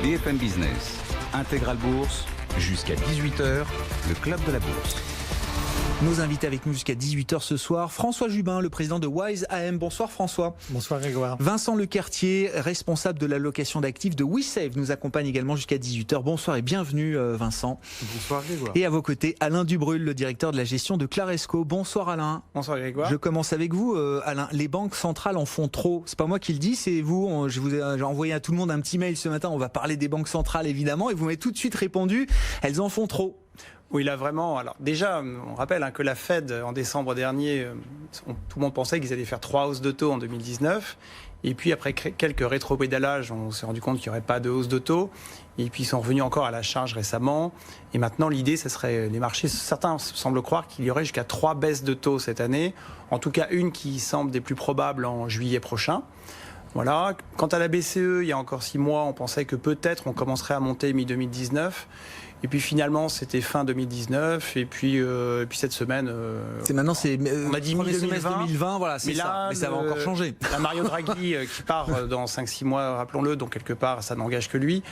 BFM Business, Intégral Bourse, jusqu'à 18h, le club de la bourse. Nos invités avec nous jusqu'à 18h ce soir. François Jubin, le président de Wise AM. Bonsoir François. Bonsoir Grégoire. Vincent Lecartier, responsable de l'allocation d'actifs de WeSave, nous accompagne également jusqu'à 18h. Bonsoir et bienvenue Vincent. Bonsoir Grégoire. Et à vos côtés, Alain Dubrul, le directeur de la gestion de Claresco. Bonsoir Alain. Bonsoir Grégoire. Je commence avec vous Alain. Les banques centrales en font trop. C'est pas moi qui le dis, c'est vous. J'ai envoyé à tout le monde un petit mail ce matin. On va parler des banques centrales évidemment. Et vous m'avez tout de suite répondu, elles en font trop. Oui, là vraiment. Alors déjà, on rappelle que la Fed, en décembre dernier, tout le monde pensait qu'ils allaient faire 3 hausses de taux en 2019. Et puis après quelques rétropédalages, on s'est rendu compte qu'il n'y aurait pas de hausse de taux. Et puis ils sont revenus encore à la charge récemment. Et maintenant, l'idée, ce serait, les marchés, certains semblent croire qu'il y aurait jusqu'à 3 baisses de taux cette année. En tout cas, une qui semble des plus probables en juillet prochain. Voilà. Quant à la BCE, il y a encore 6 mois, on pensait que peut-être on commencerait à monter mi-2019. Et puis finalement, c'était fin 2019. Et puis cette semaine, c'est maintenant, on a dit mi-2020. Voilà, c'est ça. Mais ça va encore changer. La Mario Draghi qui part dans 5-6 mois, rappelons-le, donc quelque part, ça n'engage que lui,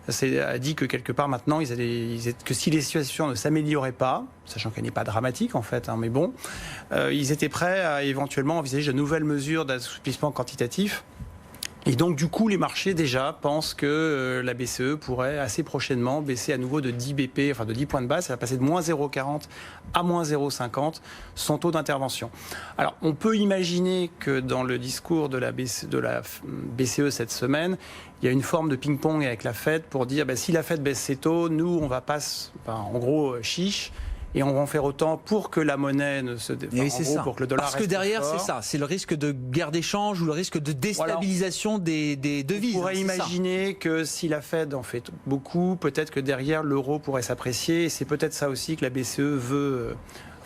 a dit que quelque part maintenant, que si les situations ne s'amélioraient pas, sachant qu'elle n'est pas dramatique en fait, mais bon, ils étaient prêts à éventuellement envisager de nouvelles mesures d'assouplissement quantitatif. Et donc, du coup, les marchés, déjà, pensent que la BCE pourrait assez prochainement baisser à nouveau de 10 BP, enfin de 10 points de base. Ça va passer de moins 0,40 à moins 0,50 son taux d'intervention. Alors, on peut imaginer que dans le discours de la BCE cette semaine, il y a une forme de ping-pong avec la Fed pour dire si la Fed baisse ses taux, nous, on va pas, en gros, chiche. Et on va en faire autant pour que la monnaie ne se pour que le dollar reste fort. Parce que derrière, c'est ça, c'est le risque de guerre d'échange ou le risque de déstabilisation des devises. On pourrait imaginer que si la Fed en fait beaucoup, peut-être que derrière l'euro pourrait s'apprécier. Et c'est peut-être ça aussi que la BCE veut.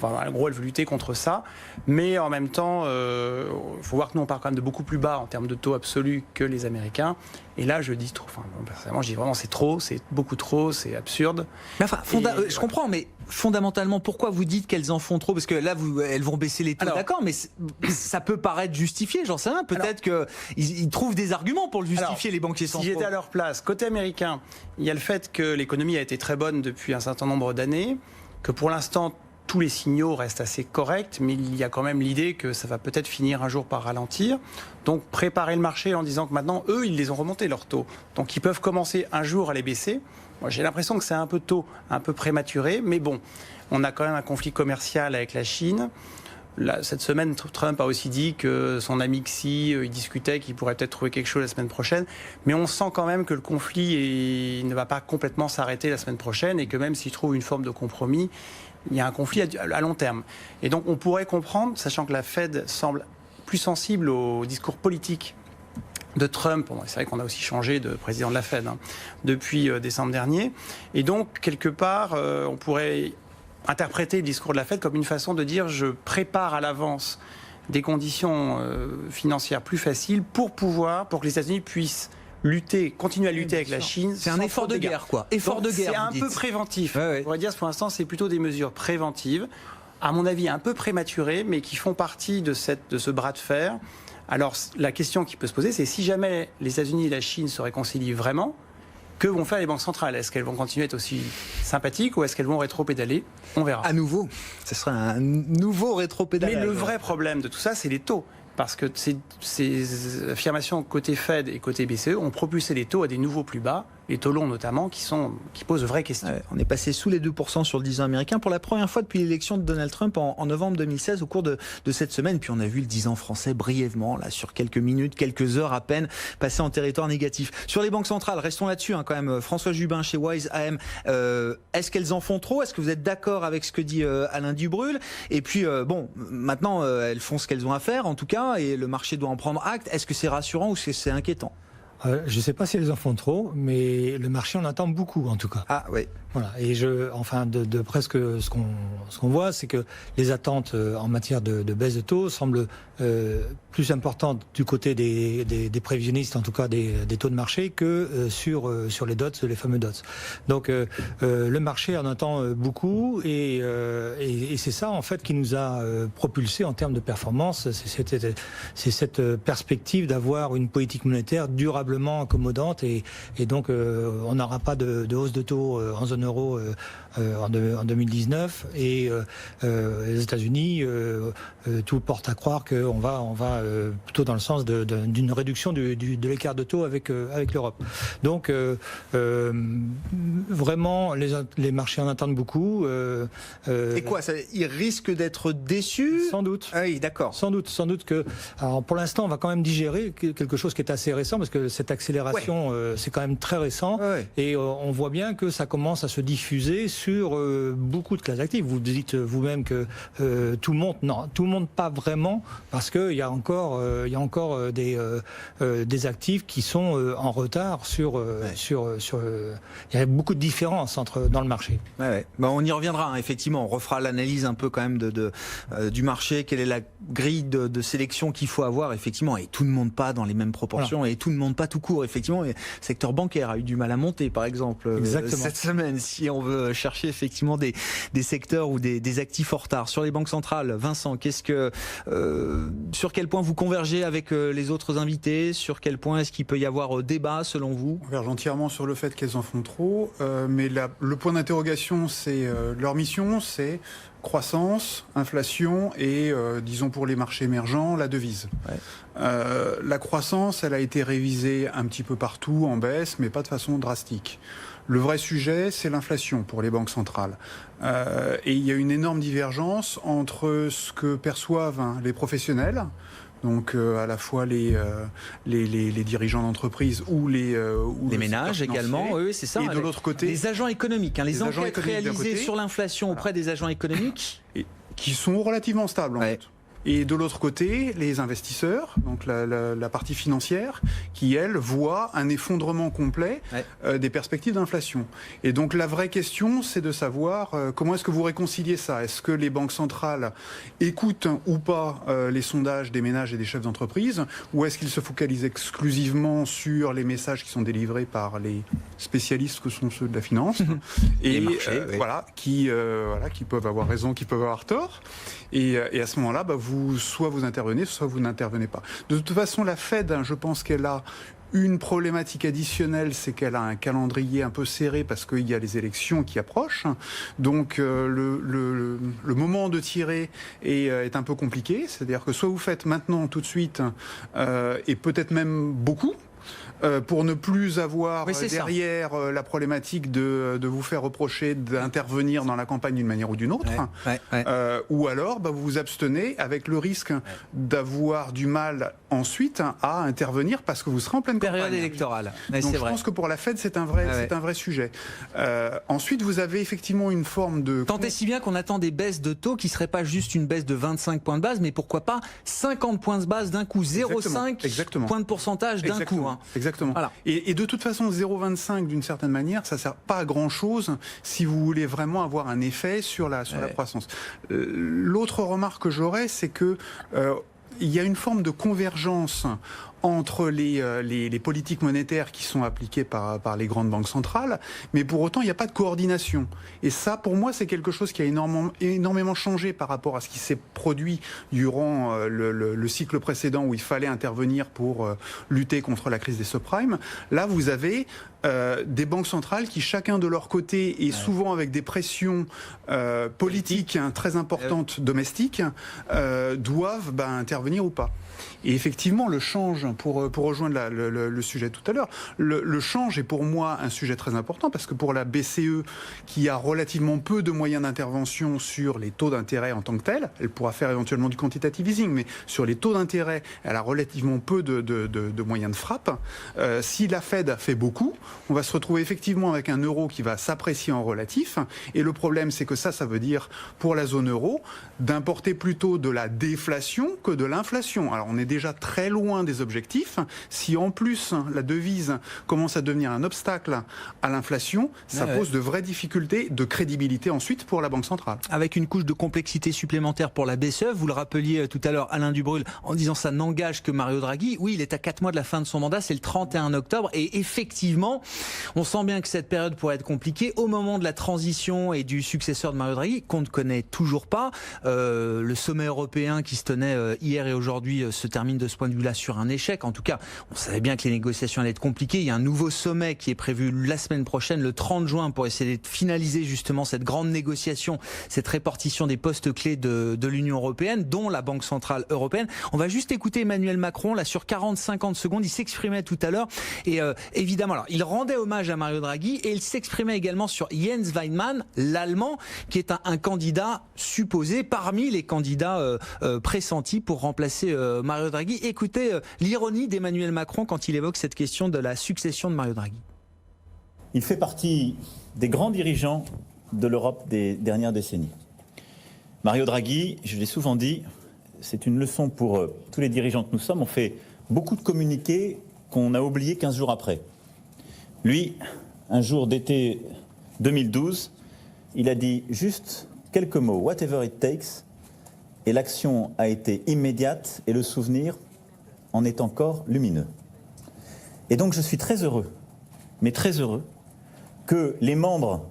En gros, elle veut lutter contre ça. Mais en même temps, il faut voir que nous, on part quand même de beaucoup plus bas en termes de taux absolus que les Américains. Et là, je dis trop. Personnellement, je dis vraiment c'est trop, c'est beaucoup trop, c'est absurde. Mais je comprends, mais fondamentalement, pourquoi vous dites qu'elles en font trop ? Parce que là, elles vont baisser les taux, d'accord, mais ça peut paraître justifié, j'en sais rien. Peut-être qu'ils trouvent des arguments pour le justifier, les banquiers centraux. Si j'étais à leur place, côté américain, il y a le fait que l'économie a été très bonne depuis un certain nombre d'années, que pour l'instant, tous les signaux restent assez corrects, mais il y a quand même l'idée que ça va peut-être finir un jour par ralentir. Donc préparer le marché en disant que maintenant, eux, ils les ont remontés leurs taux. Donc ils peuvent commencer un jour à les baisser. Moi, j'ai l'impression que c'est un peu tôt, un peu prématuré, mais bon, on a quand même un conflit commercial avec la Chine. Là, cette semaine, Trump a aussi dit que son ami Xi, il discutait qu'il pourrait peut-être trouver quelque chose la semaine prochaine. Mais on sent quand même que le conflit ne va pas complètement s'arrêter la semaine prochaine et que même s'il trouve une forme de compromis, il y a un conflit à long terme. Et donc on pourrait comprendre, sachant que la Fed semble plus sensible au discours politique de Trump. Bon, c'est vrai qu'on a aussi changé de président de la Fed depuis décembre dernier. Et donc, quelque part, on pourrait interpréter le discours de la Fed comme une façon de dire je prépare à l'avance des conditions financières plus faciles pour que les États-Unis puissent continuer à lutter avec la Chine. C'est un effort de guerre, quoi. Effort de guerre. C'est un peu préventif. On pourrait dire que pour l'instant, c'est plutôt des mesures préventives, à mon avis un peu prématurées, mais qui font partie de ce bras de fer. Alors, la question qui peut se poser, c'est si jamais les États-Unis et la Chine se réconcilient vraiment, que vont faire les banques centrales ? Est-ce qu'elles vont continuer à être aussi sympathiques ou est-ce qu'elles vont rétro-pédaler ? On verra. À nouveau, ce serait un nouveau rétro-pédalage. Mais le vrai problème de tout ça, c'est les taux. Parce que ces affirmations côté Fed et côté BCE ont propulsé les taux à des nouveaux plus bas, les taux longs notamment, qui posent de vraies questions. Ouais, on est passé sous les 2% sur le 10 ans américain pour la première fois depuis l'élection de Donald Trump en novembre 2016 au cours de cette semaine. Puis on a vu le 10 ans français brièvement, là, sur quelques minutes, quelques heures à peine, passer en territoire négatif. Sur les banques centrales, restons là-dessus quand même. François Jubin chez Wise AM, est-ce qu'elles en font trop ? Est-ce que vous êtes d'accord avec ce que dit Alain Dubrul ? Et puis, maintenant, elles font ce qu'elles ont à faire, en tout cas, et le marché doit en prendre acte. Est-ce que c'est rassurant ou est-ce que c'est inquiétant ? Je ne sais pas si elles en font trop, mais le marché en attend beaucoup en tout cas. Ah oui. Voilà. Et de presque ce qu'on voit, c'est que les attentes en matière de baisse de taux semblent plus importantes du côté des prévisionnistes, en tout cas des taux de marché, que sur les dots, les fameux dots. Donc le marché en attend beaucoup et c'est ça en fait qui nous a propulsé en termes de performance. C'est cette perspective d'avoir une politique monétaire durable probablement accommodante et donc on n'aura pas de hausse de taux en zone euro en 2019 et les États-Unis, tout porte à croire qu'on va plutôt dans le sens d'une réduction de l'écart de taux avec l'Europe. Donc vraiment les marchés en attendent beaucoup. Et quoi, ils risquent d'être déçus? Sans doute. Ah oui, d'accord. Sans doute que. Alors pour l'instant, on va quand même digérer quelque chose qui est assez récent parce que cette accélération, c'est quand même très récent. Et on voit bien que ça commence à se diffuser sur beaucoup de classes actives. Vous dites vous-même que tout le monde, non, tout le monde pas vraiment, parce qu'il y a encore des actifs qui sont en retard sur. Il y a beaucoup de différences dans le marché. Bon, on y reviendra, hein, effectivement. On refera l'analyse un peu quand même du marché. Quelle est la grille de sélection qu'il faut avoir, effectivement. Et tout ne monte pas dans les mêmes proportions, et tout ne monte pas tout court, effectivement. Et le secteur bancaire a eu du mal à monter, par exemple, cette semaine, si on veut chercher effectivement des secteurs ou des actifs en retard. Sur les banques centrales, Vincent, sur quel point vous convergez avec les autres invités? Sur quel point est-ce qu'il peut y avoir débat, selon vous? On converge entièrement sur le fait qu'elles en font trop, mais le point d'interrogation, c'est leur mission, c'est croissance, inflation et, disons pour les marchés émergents, la devise. La croissance, elle a été révisée un petit peu partout en baisse, mais pas de façon drastique. Le vrai sujet, c'est l'inflation pour les banques centrales. Et il y a une énorme divergence entre ce que perçoivent les professionnels, donc à la fois les dirigeants d'entreprise ou les ménages également, oui, c'est ça. Et de l'autre côté, les agents économiques, les enquêtes réalisées sur l'inflation auprès des agents économiques, qui sont relativement stables en fait. Et de l'autre côté, les investisseurs, donc la partie financière, qui, elle, voit un effondrement complet des perspectives d'inflation. Et donc la vraie question, c'est de savoir comment est-ce que vous réconciliez ça? Est-ce que les banques centrales écoutent ou pas les sondages des ménages et des chefs d'entreprise, ou est-ce qu'ils se focalisent exclusivement sur les messages qui sont délivrés par les spécialistes que sont ceux de la finance et marchés, qui peuvent avoir raison, qui peuvent avoir tort. Et à ce moment-là, soit vous intervenez, soit vous n'intervenez pas. De toute façon, la Fed, je pense qu'elle a une problématique additionnelle, c'est qu'elle a un calendrier un peu serré parce qu'il y a les élections qui approchent. Donc le moment de tirer est un peu compliqué. C'est-à-dire que soit vous faites maintenant tout de suite et peut-être même beaucoup, pour ne plus avoir derrière la problématique de vous faire reprocher d'intervenir dans la campagne d'une manière ou d'une autre, ou alors vous vous abstenez avec le risque d'avoir du mal ensuite à intervenir parce que vous serez en pleine période électorale. Donc je pense que pour la Fed c'est un vrai sujet. Ensuite vous avez effectivement une forme de... Tant et si bien qu'on attend des baisses de taux qui ne seraient pas juste une baisse de 25 points de base, mais pourquoi pas 50 points de base d'un coup, 0,5 points de pourcentage d'un coup. Exactement. Voilà. Et de toute façon, 0,25 d'une certaine manière, ça ne sert pas à grand-chose si vous voulez vraiment avoir un effet sur la croissance. L'autre remarque que j'aurais, c'est que il y a une forme de convergence entre les politiques monétaires qui sont appliquées par les grandes banques centrales, mais pour autant, il n'y a pas de coordination. Et ça, pour moi, c'est quelque chose qui a énormément changé par rapport à ce qui s'est produit durant le cycle précédent où il fallait intervenir pour lutter contre la crise des subprimes. Là, vous avez des banques centrales qui, chacun de leur côté, et souvent avec des pressions politiques très importantes domestiques, doivent intervenir ou pas. Et effectivement, le change, pour rejoindre le sujet tout à l'heure, le change est pour moi un sujet très important parce que pour la BCE, qui a relativement peu de moyens d'intervention sur les taux d'intérêt en tant que tels, elle pourra faire éventuellement du quantitative easing, mais sur les taux d'intérêt, elle a relativement peu de moyens de frappe. Si la Fed fait beaucoup, on va se retrouver effectivement avec un euro qui va s'apprécier en relatif. Et le problème, c'est que ça veut dire, pour la zone euro, d'importer plutôt de la déflation que de l'inflation. Alors, on est déjà très loin des objectifs. Si en plus la devise commence à devenir un obstacle à l'inflation, ça pose de vraies difficultés de crédibilité ensuite pour la Banque centrale. Avec une couche de complexité supplémentaire pour la BCE, vous le rappeliez tout à l'heure, Alain Dubrul, en disant ça n'engage que Mario Draghi. Oui, il est à 4 mois de la fin de son mandat, c'est le 31 octobre, et effectivement, temps. On sent bien que cette période pourrait être compliquée au moment de la transition et du successeur de Mario Draghi, qu'on ne connaît toujours pas. Le sommet européen qui se tenait hier et aujourd'hui se termine de ce point de vue-là sur un échec. En tout cas, on savait bien que les négociations allaient être compliquées. Il y a un nouveau sommet qui est prévu la semaine prochaine, le 30 juin, pour essayer de finaliser justement cette grande négociation, cette répartition des postes clés de l'Union européenne, dont la Banque centrale européenne. On va juste écouter Emmanuel Macron, là, sur 40-50 secondes. Il s'exprimait tout à l'heure et évidemment, alors, il rendait hommage à Mario Draghi et il s'exprimait également sur Jens Weinmann, l'Allemand, qui est un candidat supposé parmi les candidats pressentis pour remplacer Mario Draghi. Écoutez l'ironie d'Emmanuel Macron quand il évoque cette question de la succession de Mario Draghi. Il fait partie des grands dirigeants de l'Europe des dernières décennies. Mario Draghi, je l'ai souvent dit, c'est une leçon pour tous les dirigeants que nous sommes. On fait beaucoup de communiqués qu'on a oubliés 15 jours après. Lui, un jour d'été 2012, il a dit juste quelques mots, « whatever it takes », et l'action a été immédiate et le souvenir en est encore lumineux. Et donc je suis très heureux, mais très heureux, que les membres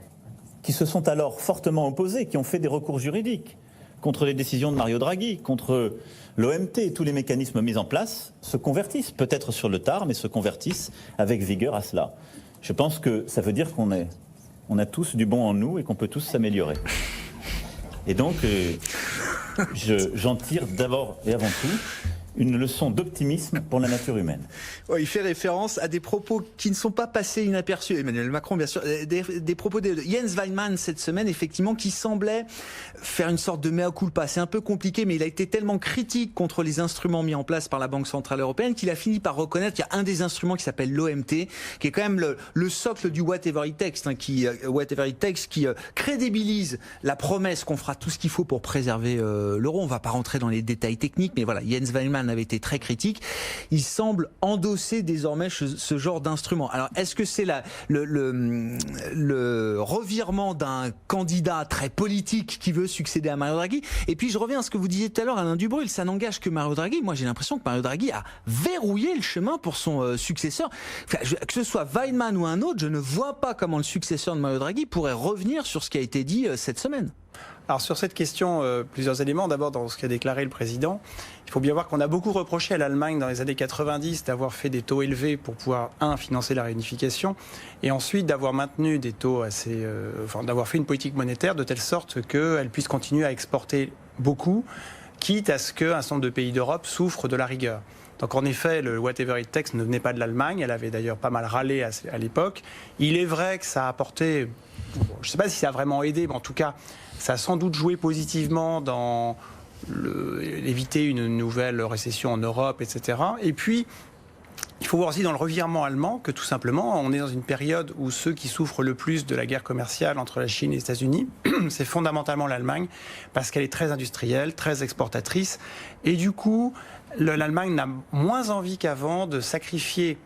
qui se sont alors fortement opposés, qui ont fait des recours juridiques contre les décisions de Mario Draghi, contre l'OMT et tous les mécanismes mis en place, se convertissent, peut-être sur le tard, mais se convertissent avec vigueur à cela. Je pense que ça veut dire qu'on a tous du bon en nous et qu'on peut tous s'améliorer. Et donc, j'en tire d'abord et avant tout une leçon d'optimisme pour la nature humaine. Ouais, il fait référence à des propos qui ne sont pas passés inaperçus. Emmanuel Macron, bien sûr, des propos de Jens Weinmann cette semaine, effectivement, qui semblait faire une sorte de mea culpa. C'est un peu compliqué, mais il a été tellement critique contre les instruments mis en place par la Banque centrale européenne qu'il a fini par reconnaître qu'il y a un des instruments qui s'appelle l'OMT, qui est quand même le socle du whatever it takes, qui crédibilise la promesse qu'on fera tout ce qu'il faut pour préserver l'euro. On ne va pas rentrer dans les détails techniques, mais voilà, Jens Weinmann avait été très critique. Il semble endosser désormais ce genre d'instrument. Alors, est-ce que c'est le revirement d'un candidat très politique qui veut succéder à Mario Draghi? Et puis, je reviens à ce que vous disiez tout à l'heure, Alain Dubreuil, ça n'engage que Mario Draghi. Moi, j'ai l'impression que Mario Draghi a verrouillé le chemin pour son successeur. Enfin, que ce soit Weinmann ou un autre, je ne vois pas comment le successeur de Mario Draghi pourrait revenir sur ce qui a été dit cette semaine. Alors sur cette question, plusieurs éléments. D'abord, dans ce qu'a déclaré le président, il faut bien voir qu'on a beaucoup reproché à l'Allemagne dans les années 90 d'avoir fait des taux élevés pour pouvoir, financer la réunification, et ensuite d'avoir maintenu des taux assez... d'avoir fait une politique monétaire de telle sorte qu'elle puisse continuer à exporter beaucoup, quitte à ce qu'un certain nombre de pays d'Europe souffrent de la rigueur. Donc en effet, le whatever it takes ne venait pas de l'Allemagne, elle avait d'ailleurs pas mal râlé à l'époque. Il est vrai que ça a apporté, je ne sais pas si ça a vraiment aidé, mais en tout cas, ça a sans doute joué positivement dans éviter une nouvelle récession en Europe, etc. Et puis, il faut voir aussi dans le revirement allemand que tout simplement, on est dans une période où ceux qui souffrent le plus de la guerre commerciale entre la Chine et les États-Unis, c'est fondamentalement l'Allemagne, parce qu'elle est très industrielle, très exportatrice. Et du coup, l'Allemagne n'a moins envie qu'avant de sacrifier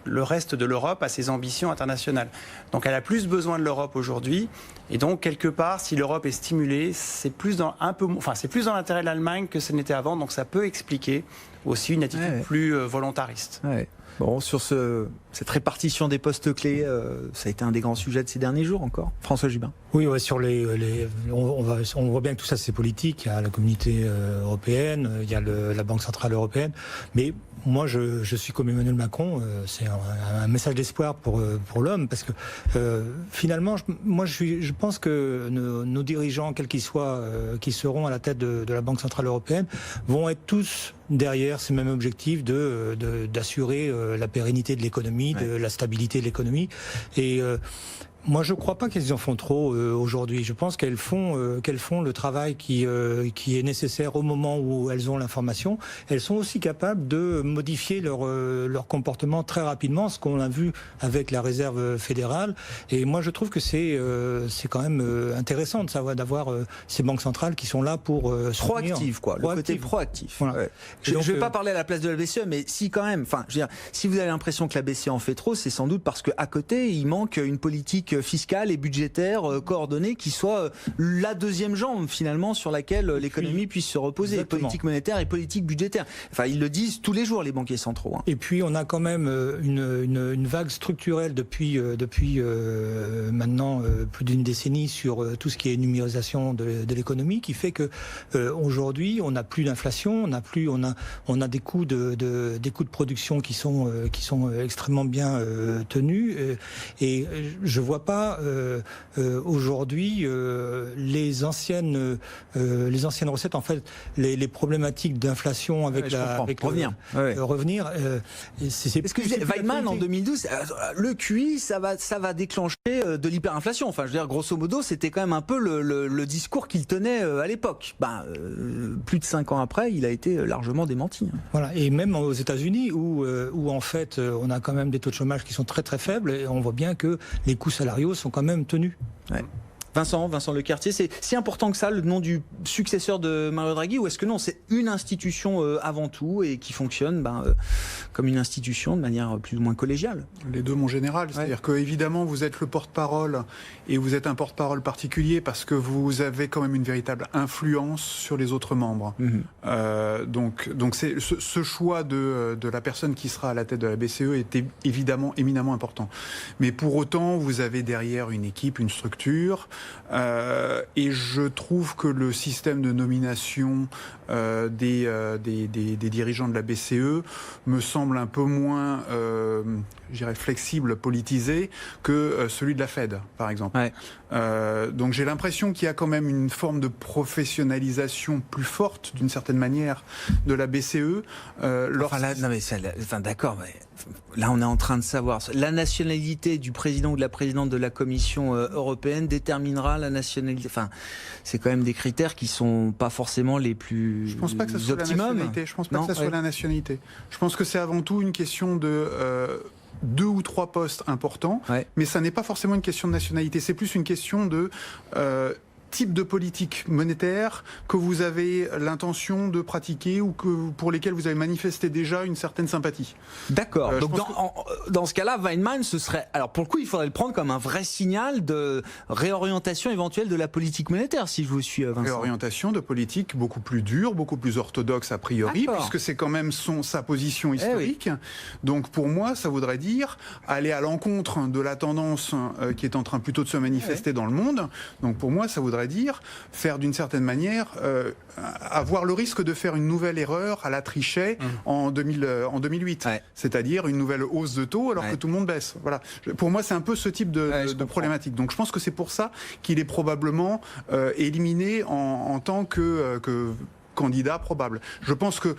le reste de l'Europe à ses ambitions internationales. Donc elle a plus besoin de l'Europe aujourd'hui. Et donc, quelque part, si l'Europe est stimulée, c'est plus dans l'intérêt de l'Allemagne que ce n'était avant. Donc ça peut expliquer aussi une attitude plus volontariste. Ouais. Bon, sur cette répartition des postes clés, ça a été un des grands sujets de ces derniers jours encore. François Jubin. Oui, sur on voit bien que tout ça c'est politique. Il y a la communauté européenne, il y a la Banque centrale européenne. Mais moi, je suis comme Emmanuel Macron. C'est un message d'espoir pour l'homme, parce que finalement, je pense que nos dirigeants, quels qu'ils soient, qui seront à la tête de la Banque centrale européenne, vont être tous derrière ces mêmes objectifs d'assurer la pérennité de l'économie, de la stabilité de l'économie. Et moi, je ne crois pas qu'elles en font trop aujourd'hui. Je pense qu'elles font le travail qui est nécessaire au moment où elles ont l'information. Elles sont aussi capables de modifier leur comportement très rapidement, ce qu'on a vu avec la Réserve fédérale. Et moi, je trouve que c'est quand même intéressant de savoir d'avoir ces banques centrales qui sont là pour proactif, quoi. Le côté proactif. Voilà. Ouais. Je ne vais pas parler à la place de la BCE, mais si quand même. Enfin, je veux dire, si vous avez l'impression que la BCE en fait trop, c'est sans doute parce qu'à côté, il manque une politique politique fiscale et budgétaire coordonnée qui soit la deuxième jambe finalement sur laquelle l'économie puisse se reposer. Exactement. Politique monétaire et politique budgétaire. Enfin, ils le disent tous les jours, les banquiers centraux. Et puis on a quand même une vague structurelle depuis maintenant plus d'une décennie sur tout ce qui est numérisation de l'économie, qui fait que aujourd'hui on n'a plus d'inflation, on a des coûts de production qui sont extrêmement bien tenus, et je vois pas aujourd'hui les anciennes recettes, en fait les problématiques d'inflation avec revenir. C'est parce que Weidmann en 2012, le QI, ça va déclencher de l'hyperinflation. Enfin, je veux dire, grosso modo, c'était quand même un peu le discours qu'il tenait à l'époque. Plus de 5 ans après, il a été largement démenti. Voilà, et même aux États-Unis où en fait on a quand même des taux de chômage qui sont très très faibles, et on voit bien que les coûts salariaux sont quand même tenus. Ouais. Vincent Lecartier, c'est si important que ça, le nom du successeur de Mario Draghi, ou est-ce que non, c'est une institution avant tout et qui fonctionne comme une institution de manière plus ou moins collégiale? Les deux, mon général. C'est-à-dire que évidemment, vous êtes le porte-parole, et vous êtes un porte-parole particulier parce que vous avez quand même une véritable influence sur les autres membres. Donc c'est ce choix de la personne qui sera à la tête de la BCE est évidemment éminemment important. Mais pour autant, vous avez derrière une équipe, une structure. Et je trouve que le système de nomination des dirigeants de la BCE me semble un peu moins, je dirais, flexible, politisé que celui de la Fed, par exemple. Ouais. Donc j'ai l'impression qu'il y a quand même une forme de professionnalisation plus forte, d'une certaine manière, de la BCE. D'accord, mais là on est en train de savoir. La nationalité du président ou de la présidente de la Commission européenne déterminera la nationalité. Enfin, c'est quand même des critères qui sont pas forcément les plus Je pense pas que ça soit optimum. la nationalité. Je pense pas que ça soit la nationalité. Je pense que c'est avant tout une question de 2 ou 3 postes importants, mais ça n'est pas forcément une question de nationalité. C'est plus une question de type de politique monétaire que vous avez l'intention de pratiquer ou pour lesquels vous avez manifesté déjà une certaine sympathie. D'accord. Donc dans ce cas-là, Weidmann, ce serait... Alors pour le coup, il faudrait le prendre comme un vrai signal de réorientation éventuelle de la politique monétaire, si je vous suis, Vincent. Réorientation de politique beaucoup plus dure, beaucoup plus orthodoxe a priori, puisque c'est quand même sa position historique. Donc pour moi, ça voudrait dire aller à l'encontre de la tendance qui est en train plutôt de se manifester dans le monde. Donc pour moi, ça voudrait dire faire d'une certaine manière avoir le risque de faire une nouvelle erreur à la Trichet en 2008, c'est-à-dire une nouvelle hausse de taux alors que tout le monde baisse. Voilà. Pour moi, c'est un peu ce type de problématique. Donc je pense que c'est pour ça qu'il est probablement éliminé en tant que candidat probable. Je pense que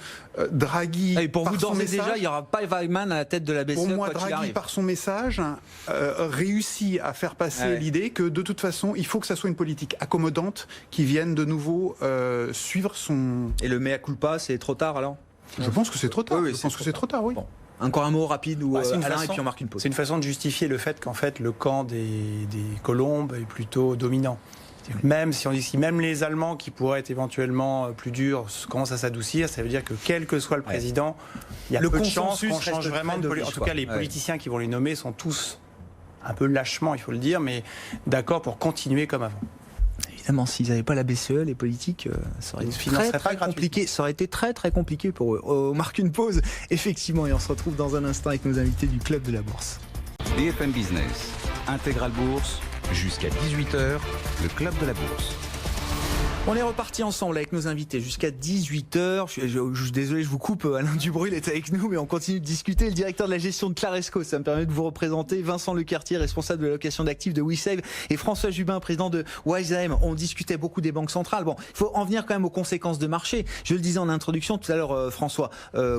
Draghi... Et pour vous, d'ores et déjà, il n'y aura pas Weidmann à la tête de la BCE. Pour moi, Draghi, par son message, réussit à faire passer l'idée que, de toute façon, il faut que ça soit une politique accommodante qui vienne de nouveau suivre son... Et le mea culpa, c'est trop tard, alors? Je pense que c'est trop tard. Je pense que c'est trop tard, oui. Bon. Encore un mot rapide ou Alain, et puis on marque une pause. C'est une façon de justifier le fait qu'en fait, le camp des colombes est plutôt dominant. Même si on dit si même les Allemands qui pourraient être éventuellement plus durs commencent à s'adoucir, ça veut dire que quel que soit le président, il y a peu de chances qu'on change vraiment de politique. En tout cas, les politiciens qui vont les nommer sont tous un peu lâchement, il faut le dire, mais d'accord pour continuer comme avant. Évidemment, s'ils n'avaient pas la BCE, les politiques, ça aurait été très compliqué. Ça aurait été très très compliqué pour eux. On marque une pause, effectivement, et on se retrouve dans un instant avec nos invités du Club de la Bourse. BFM Business, Intégral Bourse, jusqu'à 18h, le Club de la Bourse. On est reparti ensemble avec nos invités jusqu'à 18h. Je suis désolé, je vous coupe. Alain Dubrul est avec nous, mais on continue de discuter. Le directeur de la gestion de Claresco, ça me permet de vous représenter. Vincent Lecartier, responsable de l'allocation d'actifs de WeSave, et François Jubin, président de WiseAM. On discutait beaucoup des banques centrales. Bon, il faut en venir quand même aux conséquences de marché. Je le disais en introduction tout à l'heure, François.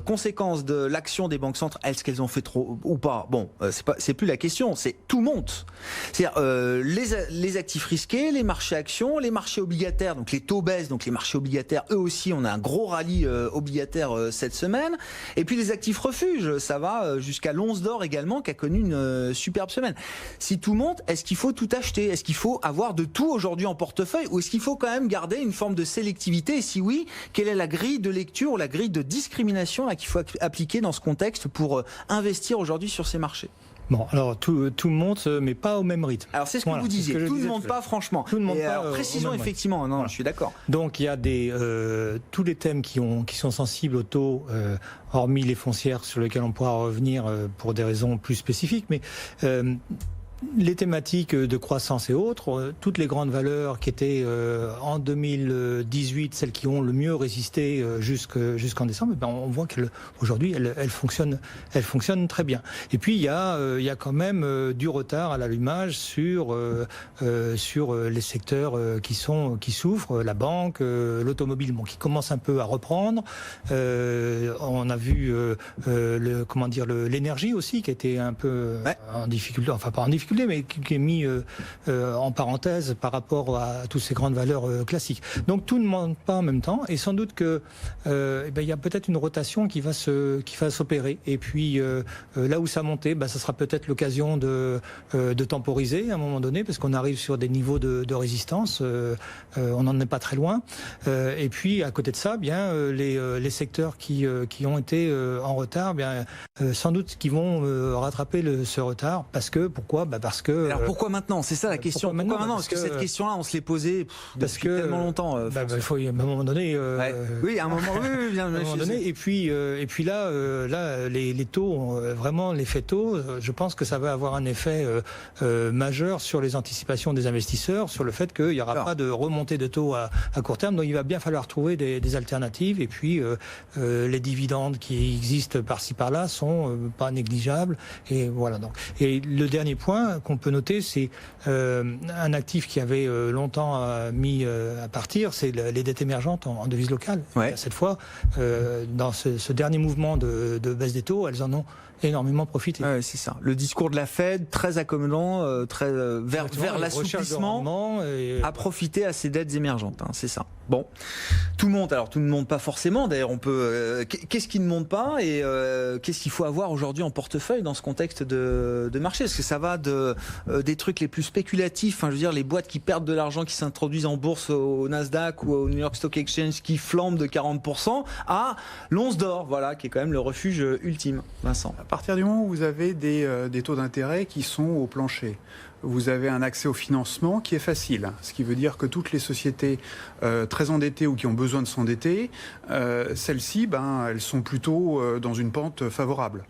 Conséquences de l'action des banques centrales, est-ce qu'elles ont fait trop ou pas? Bon, c'est plus la question, c'est tout monte. C'est-à-dire les actifs risqués, les marchés actions, les marchés obligataires, donc les taux baissent, donc les marchés obligataires, eux aussi, on a un gros rallye obligataire cette semaine. Et puis les actifs refuges, ça va jusqu'à l'once d'or également, qui a connu une superbe semaine. Si tout monte, est-ce qu'il faut tout acheter? Est-ce qu'il faut avoir de tout aujourd'hui en portefeuille? Ou est-ce qu'il faut quand même garder une forme de sélectivité? Et si oui, quelle est la grille de lecture ou la grille de discrimination qu'il faut appliquer dans ce contexte pour investir aujourd'hui sur ces marchés? Bon, alors tout monte, mais pas au même rythme. Alors c'est ce que vous disiez, tout ne monte pas franchement. Tout ne monte pas. Précisons effectivement, non, je suis d'accord. Donc il y a tous les thèmes qui sont sensibles au taux, hormis les foncières sur lesquelles on pourra revenir pour des raisons plus spécifiques, mais les thématiques de croissance et autres, toutes les grandes valeurs qui étaient en 2018, celles qui ont le mieux résisté jusqu'en décembre, on voit qu'aujourd'hui elles fonctionnent très bien. Et puis il y a quand même du retard à l'allumage sur les secteurs qui souffrent, la banque, l'automobile, qui commence un peu à reprendre. On a vu l'énergie aussi qui était un peu en difficulté, enfin pas en difficulté, mais qui est mis en parenthèse par rapport à toutes ces grandes valeurs classiques. Donc tout ne monte pas en même temps, et sans doute que il y a peut-être une rotation qui va s'opérer. Et puis là où ça montait, ça sera peut-être l'occasion de temporiser à un moment donné, parce qu'on arrive sur des niveaux de résistance. On n'en est pas très loin. Et puis à côté de ça, les secteurs qui ont été en retard, sans doute qu'ils vont rattraper ce retard. Pourquoi parce que. Alors pourquoi maintenant? C'est ça la question. Pourquoi maintenant? Parce que cette question-là, on se l'est posée depuis tellement longtemps. Il faut à un moment donné. Oui, à un moment. Oui, bien. À un moment donné. Et puis là, les taux, vraiment l'effet taux. Je pense que ça va avoir un effet majeur sur les anticipations des investisseurs, sur le fait qu'il n'y aura pas de remontée de taux à court terme. Donc il va bien falloir trouver des alternatives. Et puis les dividendes qui existent par-ci par-là sont pas négligeables. Et voilà. Donc. Et le dernier point qu'on peut noter, c'est un actif qui avait longtemps mis à partir, c'est les dettes émergentes en devise locale. Cette fois, dans ce dernier mouvement de baisse des taux, elles en ont énormément profité. C'est ça. Le discours de la Fed, très accommodant, très vers l'assouplissement, à profiter à ces dettes émergentes. C'est ça. Bon, tout monte. Alors tout ne monte pas forcément. D'ailleurs, on peut. Qu'est-ce qui ne monte pas et qu'est-ce qu'il faut avoir aujourd'hui en portefeuille dans ce contexte de marché? Est-ce que ça va des trucs les plus spéculatifs, je veux dire les boîtes qui perdent de l'argent, qui s'introduisent en bourse au Nasdaq ou au New York Stock Exchange, qui flambent de 40%, à l'once d'or, qui est quand même le refuge ultime. Vincent. À partir du moment où vous avez des taux d'intérêt qui sont au plancher, vous avez un accès au financement qui est facile. Ce qui veut dire que toutes les sociétés très endettées ou qui ont besoin de s'endetter, celles-ci, elles sont plutôt dans une pente favorable.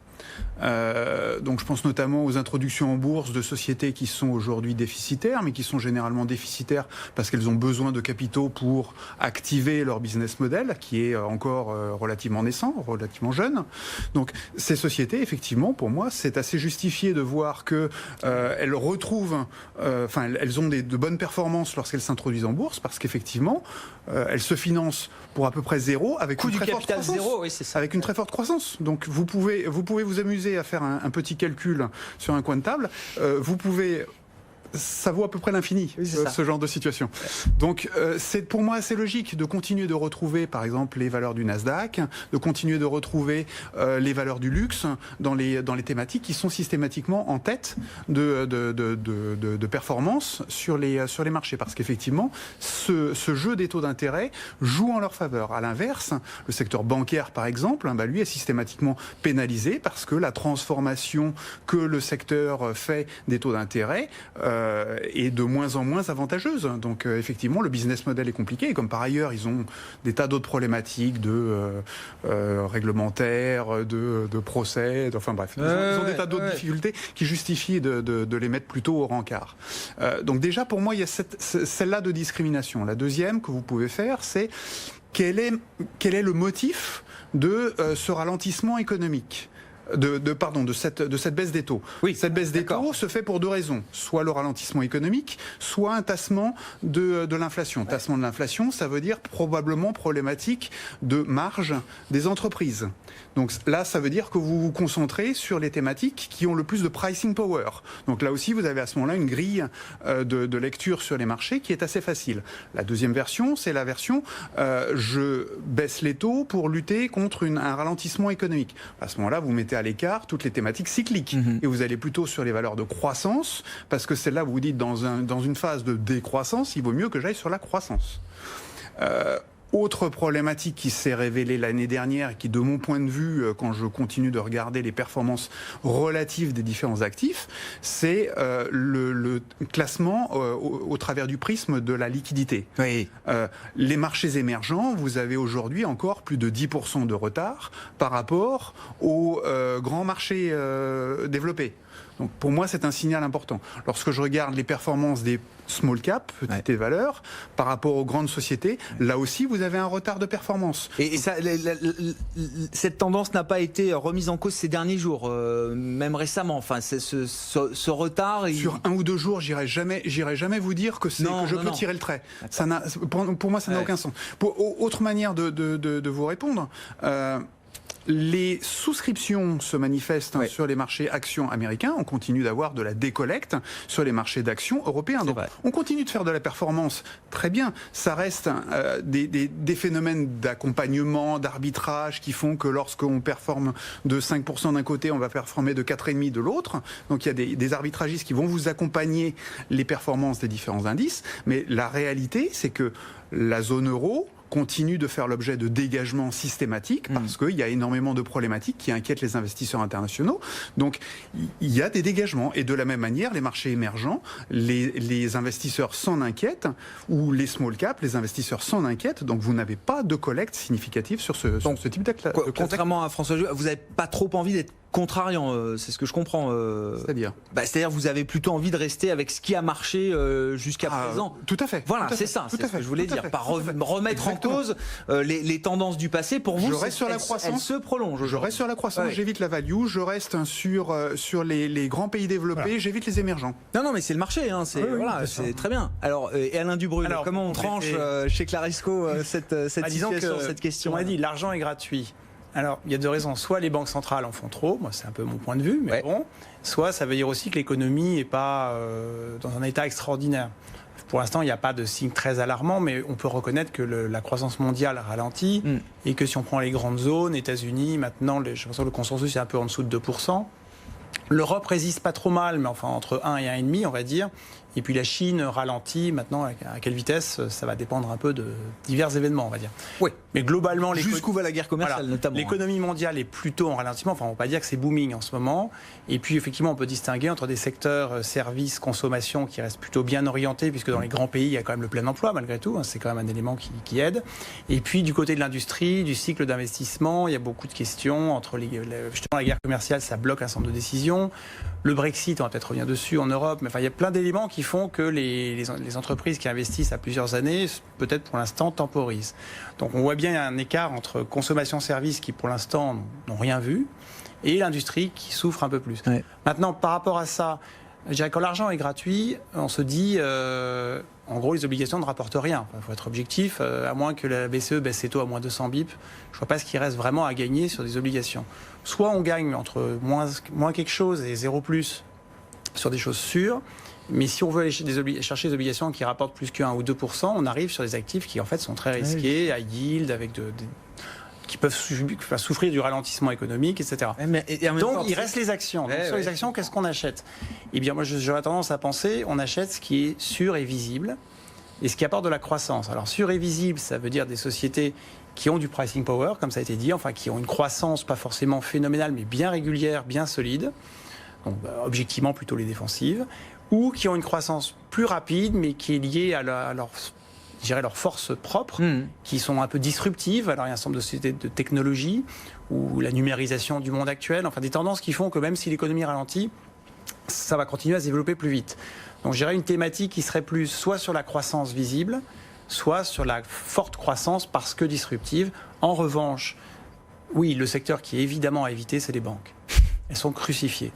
Donc je pense notamment aux introductions en bourse de sociétés qui sont aujourd'hui déficitaires, mais qui sont généralement déficitaires parce qu'elles ont besoin de capitaux pour activer leur business model, qui est encore relativement naissant, relativement jeune. Donc ces sociétés, effectivement, pour moi, c'est assez justifié de voir que elles retrouvent, elles ont de bonnes performances lorsqu'elles s'introduisent en bourse, parce qu'effectivement, elles se financent pour à peu près zéro, avec une très forte croissance. Zéro, oui, c'est ça. Avec une très forte croissance. Donc vous pouvez vous amuser à faire un petit calcul sur un coin de table. Vous pouvez... Ça vaut à peu près l'infini, ce genre de situation. Donc c'est pour moi assez logique de continuer de retrouver par exemple les valeurs du Nasdaq, de continuer de retrouver les valeurs du luxe dans les thématiques qui sont systématiquement en tête de performance sur les marchés. Parce qu'effectivement, ce jeu des taux d'intérêt joue en leur faveur. À l'inverse, le secteur bancaire par exemple, lui est systématiquement pénalisé parce que la transformation que le secteur fait des taux d'intérêt est de moins en moins avantageuse. Donc effectivement, le business model est compliqué. Et comme par ailleurs, ils ont des tas d'autres problématiques réglementaires, de procès, ils ont des tas d'autres difficultés qui justifient de les mettre plutôt au rencard. Donc déjà, pour moi, il y a celle-là de discrimination. La deuxième que vous pouvez faire, c'est quel est le motif de ce ralentissement économique? De cette baisse des taux. Oui, cette baisse des taux se fait pour deux raisons. Soit le ralentissement économique, soit un tassement de l'inflation. Ouais. Tassement de l'inflation, ça veut dire probablement problématique de marge des entreprises. Donc là, ça veut dire que vous vous concentrez sur les thématiques qui ont le plus de pricing power. Donc là aussi, vous avez à ce moment-là une grille de lecture sur les marchés qui est assez facile. La deuxième version, c'est la version je baisse les taux pour lutter contre un ralentissement économique. À ce moment-là, vous mettez à l'écart toutes les thématiques cycliques. Et vous allez plutôt sur les valeurs de croissance, parce que celle-là, vous vous dites, dans une phase de décroissance, il vaut mieux que j'aille sur la croissance. Autre problématique qui s'est révélée l'année dernière et qui, de mon point de vue, quand je continue de regarder les performances relatives des différents actifs, c'est le classement au travers du prisme de la liquidité. Oui. Les marchés émergents, vous avez aujourd'hui encore plus de 10% de retard par rapport aux grands marchés développés. Donc pour moi, c'est un signal important. Lorsque je regarde les performances des small cap, petites valeurs, par rapport aux grandes sociétés, là aussi, vous avez un retard de performance. Et ça, cette tendance n'a pas été remise en cause ces derniers jours, même récemment. Enfin, ce retard... Sur 1 ou 2 jours, j'irai jamais vous dire que je peux tirer le trait. Ça pour moi, ça n'a aucun sens. Autre manière de vous répondre... les souscriptions se manifestent sur les marchés actions américains. On continue d'avoir de la décollecte sur les marchés d'actions européens. Donc, on continue de faire de la performance. Très bien. Ça reste des phénomènes d'accompagnement, d'arbitrage qui font que lorsqu'on performe de 5% d'un côté, on va performer de 4,5% de l'autre. Donc, il y a des arbitragistes qui vont vous accompagner les performances des différents indices. Mais la réalité, c'est que la zone euro continue de faire l'objet de dégagements systématiques parce qu'il y a énormément de problématiques qui inquiètent les investisseurs internationaux. Donc, il y a des dégagements. Et de la même manière, les marchés émergents, les investisseurs s'en inquiètent, ou les small cap, les investisseurs s'en inquiètent. Donc, vous n'avez pas de collecte significative sur ce type d'actifs. Contrairement à François Jeu, vous n'avez pas trop envie d'être contrariant, c'est ce que je comprends. C'est-à-dire c'est-à-dire vous avez plutôt envie de rester avec ce qui a marché jusqu'à présent. Tout à fait. Voilà, c'est ça, c'est ce que je voulais dire. Pas remettre en cause les tendances du passé. Pour vous, je reste sur la croissance. Elle se prolonge. Je reste sur la croissance, j'évite la value, je reste sur les grands pays développés, j'évite les émergents. Non, mais c'est le marché, hein, c'est très bien. Alors, et Alain Dubrul, comment on tranche chez Clarisco cette situation, cette question? On a dit l'argent est gratuit. Alors, il y a 2 raisons. Soit les banques centrales en font trop, moi c'est un peu mon point de vue, mais bon. Soit ça veut dire aussi que l'économie n'est pas dans un état extraordinaire. Pour l'instant, il n'y a pas de signe très alarmant, mais on peut reconnaître que la croissance mondiale ralentit et que si on prend les grandes zones, États-Unis, maintenant, je pense que le consensus est un peu en dessous de 2%. L'Europe résiste pas trop mal, mais enfin entre 1 et 1,5, on va dire. Et puis la Chine ralentit. Maintenant, à quelle vitesse, ça va dépendre un peu de divers événements, on va dire. Oui. Mais globalement, jusqu'où va la guerre commerciale, notamment. L'économie mondiale est plutôt en ralentissement. Enfin, on ne va pas dire que c'est booming en ce moment. Et puis, effectivement, on peut distinguer entre des secteurs services, consommation qui restent plutôt bien orientés, puisque dans les grands pays, il y a quand même le plein emploi, malgré tout. C'est quand même un élément qui aide. Et puis, du côté de l'industrie, du cycle d'investissement, il y a beaucoup de questions entre justement la guerre commerciale, ça bloque un certain nombre de décisions. Le Brexit, on va peut-être revenir dessus en Europe, mais enfin, il y a plein d'éléments qui font que les entreprises qui investissent à plusieurs années, peut-être pour l'instant, temporisent. Donc on voit bien un écart entre consommation-service qui, pour l'instant, n'ont rien vu, et l'industrie qui souffre un peu plus. Ouais. Maintenant, par rapport à ça, je dirais que quand l'argent est gratuit, on se dit, en gros, les obligations ne rapportent rien. Il faut être objectif, à moins que la BCE baisse ses taux à moins 200 bips, je ne vois pas ce qu'il reste vraiment à gagner sur des obligations. Soit on gagne entre moins quelque chose et 0 plus sur des choses sûres, mais si on veut aller chercher des obligations qui rapportent plus que 1 ou 2%, on arrive sur des actifs qui en fait sont très risqués, à yield, avec qui peuvent souffrir du ralentissement économique, etc. Donc il reste les actions. Donc, sur les actions, qu'est-ce qu'on achète? Eh bien moi j'aurais tendance à penser, on achète ce qui est sûr et visible, et ce qui apporte de la croissance. Alors sûr et visible, ça veut dire des sociétés qui ont du pricing power, comme ça a été dit, enfin qui ont une croissance pas forcément phénoménale, mais bien régulière, bien solide, donc objectivement plutôt les défensives, ou qui ont une croissance plus rapide, mais qui est liée à leurs forces propres, qui sont un peu disruptives. Alors il y a un certain nombre de sociétés de technologie, ou la numérisation du monde actuel, enfin des tendances qui font que même si l'économie ralentit, ça va continuer à se développer plus vite. Donc je dirais une thématique qui serait plus soit sur la croissance visible, soit sur la forte croissance parce que disruptive. En revanche, oui, le secteur qui est évidemment à éviter, c'est les banques. Elles sont crucifiées.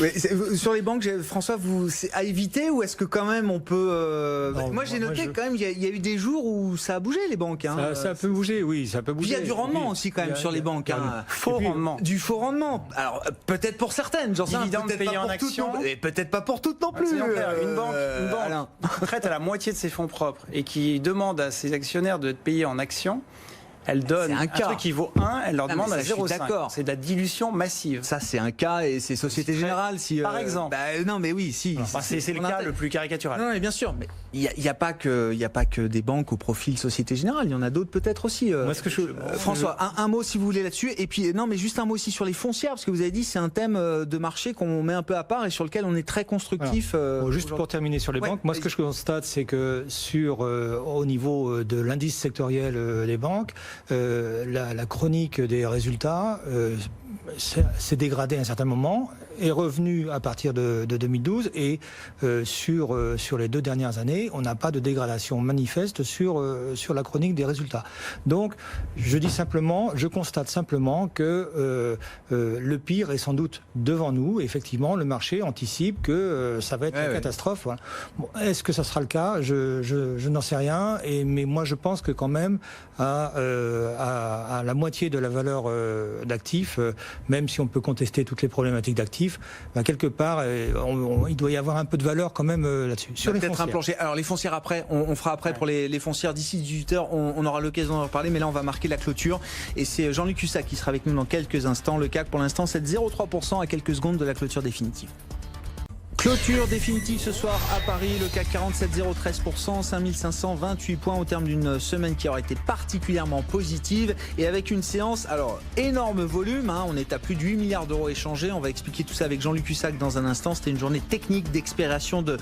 Oui, sur les banques, François, c'est à éviter ou est-ce que quand même on peut... moi j'ai noté quand même, il y a eu des jours où ça a bougé les banques. Hein. Ça peut bouger, oui, ça peut bouger. Il y a du rendement aussi quand même sur les banques. Faux rendement. Du faux rendement. Alors peut-être pour certaines, j'en sais rien. Peut-être pas pour toutes, et peut-être pas pour toutes non plus. Une banque qui traite à la moitié de ses fonds propres et qui demande à ses actionnaires de payer en actions. Elle donne C'est un un cas. truc qui vaut 1, elle leur Non, demande mais à ça, je suis 0,5. d'accord. C'est de la dilution massive. Ça, c'est un cas et c'est Société C'est très- Générale. Si, Par exemple. Non, mais oui, si. Enfin, c'est le cas le plus caricatural. Non, mais bien sûr. Mais il n'y a pas que des banques au profil Société Générale. Il y en a d'autres peut-être aussi. Moi, ce que François, un mot si vous voulez là-dessus. Et puis, non, mais juste un mot aussi sur les foncières, parce que vous avez dit c'est un thème de marché qu'on met un peu à part et sur lequel on est très constructif. Bon, juste pour terminer sur les Ouais, banques, moi ce que je constate, c'est que au niveau de l'indice sectoriel des banques, la chronique des résultats s'est dégradée à un certain moment, est revenue à partir de 2012 et sur les 2 dernières années, on n'a pas de dégradation manifeste sur la chronique des résultats. Donc, je constate simplement que le pire est sans doute devant nous. Effectivement, le marché anticipe que ça va être une catastrophe. Voilà. Bon, est-ce que ça sera le cas ? Je n'en sais rien. Mais moi, je pense que quand même, à la moitié de la valeur d'actifs, même si on peut contester toutes les problématiques d'actifs, quelque part, il doit y avoir un peu de valeur quand même là-dessus. Sur les peut-être un foncières. plancher. Alors les foncières après, on fera après pour les foncières d'ici 18h, on aura l'occasion d'en reparler, mais là on va marquer la clôture et c'est Jean-Luc Cussac qui sera avec nous dans quelques instants. Le CAC pour l'instant c'est de 0,3% à quelques secondes de la clôture définitive. Clôture définitive ce soir à Paris, le CAC 47 0,13%, 5528 points au terme d'une semaine qui aura été particulièrement positive et avec une séance, alors énorme volume, on est à plus de 8 milliards d'euros échangés, on va expliquer tout ça avec Jean-Luc Cussac dans un instant. C'était une journée technique d'expiration de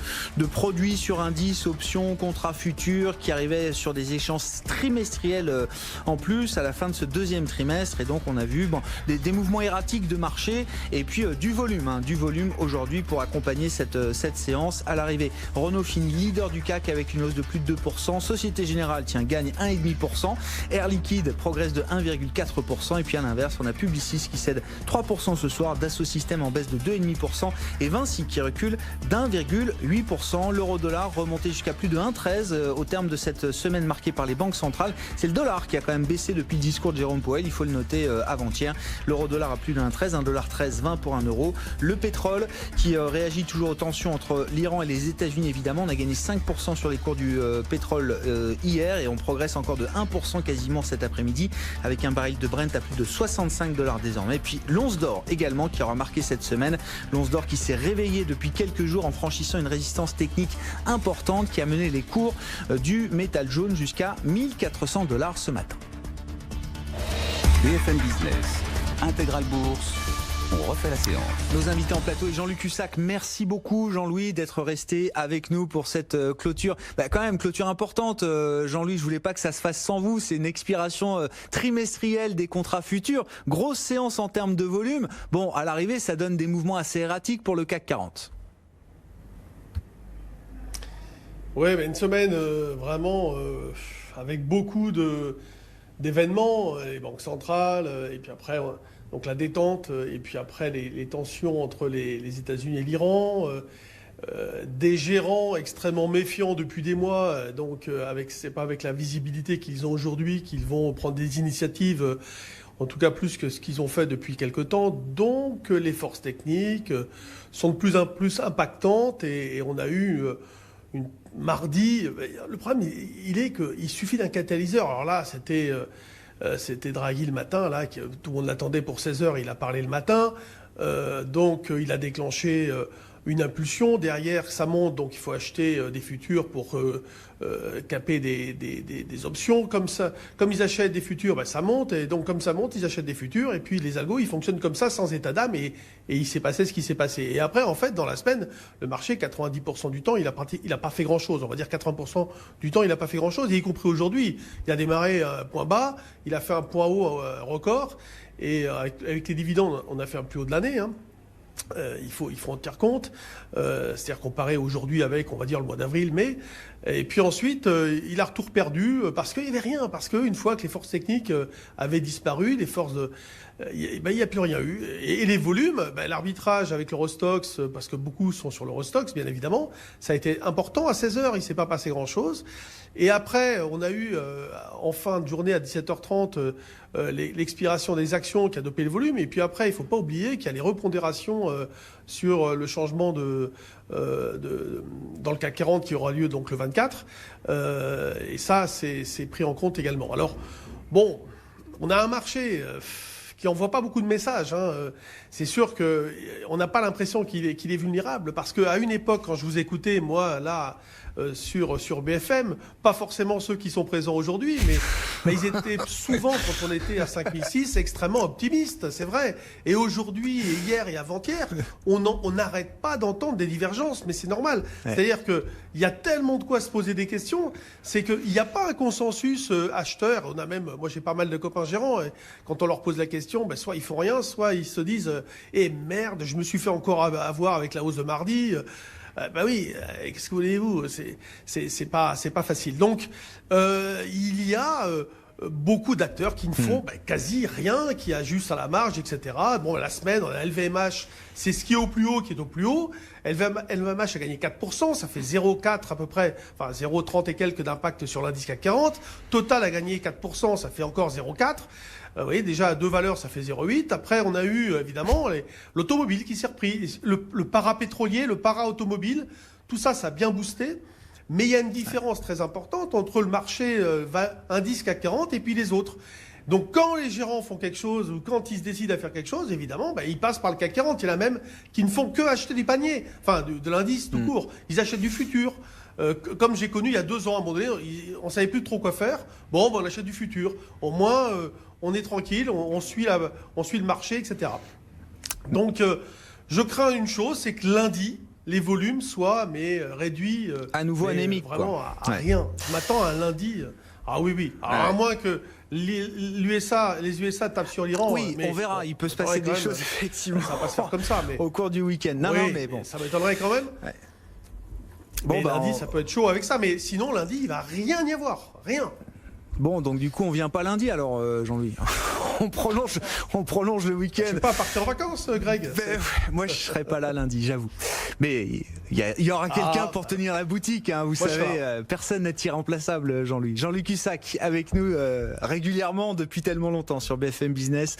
produits sur indices, options, contrats futurs qui arrivaient sur des échéances trimestrielles en plus à la fin de ce deuxième trimestre et donc on a vu des mouvements erratiques de marché et puis du volume aujourd'hui pour accompagner cette séance. À l'arrivée, Renault finit leader du CAC avec une hausse de plus de 2%. Société Générale gagne 1,5%. Air Liquide progresse de 1,4%. Et puis à l'inverse, on a Publicis qui cède 3% ce soir. Dassault Systèmes en baisse de 2,5%. Et Vinci qui recule d'1,8%. L'euro-dollar remonté jusqu'à plus de 1,13 au terme de cette semaine marquée par les banques centrales. C'est le dollar qui a quand même baissé depuis le discours de Jérôme Powell. Il faut le noter avant-hier. L'euro-dollar à plus de 1,13. 1,1320 pour 1 euro. Le pétrole qui réagit toujours aux tensions entre l'Iran et les États-Unis évidemment. On a gagné 5% sur les cours du pétrole hier et on progresse encore de 1% quasiment cet après-midi avec un baril de Brent à plus de $65 désormais. Et puis l'once d'or également qui aura marqué cette semaine. L'once d'or qui s'est réveillée depuis quelques jours en franchissant une résistance technique importante qui a mené les cours du métal jaune jusqu'à $1 400 ce matin. BFM Business, Intégral Bourse, on refait la séance. Nos invités en plateau et Jean-Luc Cussac, merci beaucoup Jean-Louis d'être resté avec nous pour cette clôture. Quand même, clôture importante Jean-Louis, je voulais pas que ça se fasse sans vous, c'est une expiration trimestrielle des contrats futurs, grosse séance en termes de volume. Bon, à l'arrivée, ça donne des mouvements assez erratiques pour le CAC 40. Oui, une semaine vraiment avec beaucoup d'événements, les banques centrales, et puis après donc la détente, et puis après les tensions entre les États-Unis et l'Iran, des gérants extrêmement méfiants depuis des mois, donc c'est pas avec la visibilité qu'ils ont aujourd'hui qu'ils vont prendre des initiatives, en tout cas plus que ce qu'ils ont fait depuis quelque temps. Donc les forces techniques sont de plus en plus impactantes et on a eu mardi, le problème, il est qu'il suffit d'un catalyseur. Alors là, c'était Draghi le matin, là, tout le monde l'attendait pour 16h, il a parlé le matin. Donc, il a déclenché une impulsion. Derrière, ça monte, donc il faut acheter des futurs pour caper des options. Comme ils achètent des futurs, ça monte. Et donc, comme ça monte, ils achètent des futurs. Et puis, les algos, ils fonctionnent comme ça, sans état d'âme. Et il s'est passé ce qui s'est passé. Et après, en fait, dans la semaine, le marché, 90% du temps, il a pas fait grand-chose. On va dire 80% du temps, il n'a pas fait grand-chose. Et y compris aujourd'hui. Il a démarré un point bas. Il a fait un point haut record. Et avec les dividendes, on a fait un plus haut de l'année, il faut en tenir compte, c'est-à-dire comparé aujourd'hui avec, on va dire, le mois d'avril, mai. Et puis ensuite, il a retour perdu parce qu'il n'y avait rien, parce qu'une fois que les forces techniques avaient disparu, les forces il n'y a plus rien eu. Et les volumes, l'arbitrage avec l'Eurostoxx, parce que beaucoup sont sur l'Eurostoxx, bien évidemment, ça a été important. À 16h, il ne s'est pas passé grand-chose. Et après, on a eu, en fin de journée, à 17h30, l'expiration des actions qui a dopé le volume. Et puis après, il ne faut pas oublier qu'il y a les repondérations sur le changement dans le CAC 40 qui aura lieu donc le 24. Et ça, c'est pris en compte également. Alors, bon, on a un marché qui n'envoie pas beaucoup de messages. C'est sûr qu'on n'a pas l'impression qu'il est vulnérable, parce qu'à une époque, quand je vous écoutais, moi, là, sur BFM, pas forcément ceux qui sont présents aujourd'hui, mais ils étaient souvent, quand on était à 5006, extrêmement optimistes, c'est vrai. Et aujourd'hui, et hier et avant-hier, on n'arrête pas d'entendre des divergences, mais c'est normal. Ouais. C'est-à-dire qu'il y a tellement de quoi se poser des questions, c'est qu'il n'y a pas un consensus acheteur. On a même, moi j'ai pas mal de copains gérants, et quand on leur pose la question, ben, soit ils font rien, soit ils se disent merde, je me suis fait encore avoir avec la hausse de mardi. Bah oui, qu'est-ce que voulez-vous, c'est pas facile. Donc il y a beaucoup d'acteurs qui ne font quasi rien, qui ajustent à la marge, etc. Bon, la semaine, on a LVMH, c'est ce qui est au plus haut qui est au plus haut. LVMH a gagné 4%, ça fait 0,4 à peu près, enfin 0,30 et quelques d'impact sur l'indice CAC 40. Total a gagné 4%, ça fait encore 0,4. Vous voyez, déjà à deux valeurs, ça fait 0,8. Après, on a eu évidemment l'automobile qui s'est repris, le parapétrolier, le para-automobile, tout ça, ça a bien boosté. Mais il y a une différence très importante entre le marché indice CAC 40 et puis les autres. Donc quand les gérants font quelque chose ou quand ils se décident à faire quelque chose, évidemment, ils passent par le CAC 40. Il y en a même qui ne font que acheter du panier, enfin de l'indice tout court. Ils achètent du futur. Comme j'ai connu il y a 2 ans, à un moment donné, on savait plus trop quoi faire. Bon, on achète du futur. Au moins, on est tranquille, on suit le marché, etc. Donc, je crains une chose, c'est que lundi, les volumes soient réduits à nouveau anémiques, vraiment à rien. Je m'attends à un lundi. Ah oui. Alors, à moins que les USA tapent sur l'Iran. Oui, on verra. Il peut se passer des choses, effectivement. Ça va pas se faire comme ça. Mais... au cours du week-end. Non, mais bon. Ça m'étonnerait quand même. Ouais. Bon, lundi, ça peut être chaud avec ça. Mais sinon, lundi, il va rien y avoir. Rien. Bon, donc du coup, on vient pas lundi alors, Jean-Louis. on prolonge le week-end. Tu peux pas partir en vacances, Greg. Moi, je serai pas là lundi, j'avoue. Mais il y aura quelqu'un pour tenir la boutique, hein, vous savez. Personne n'est irremplaçable, Jean-Louis. Jean-Louis Cussac avec nous régulièrement depuis tellement longtemps sur BFM Business.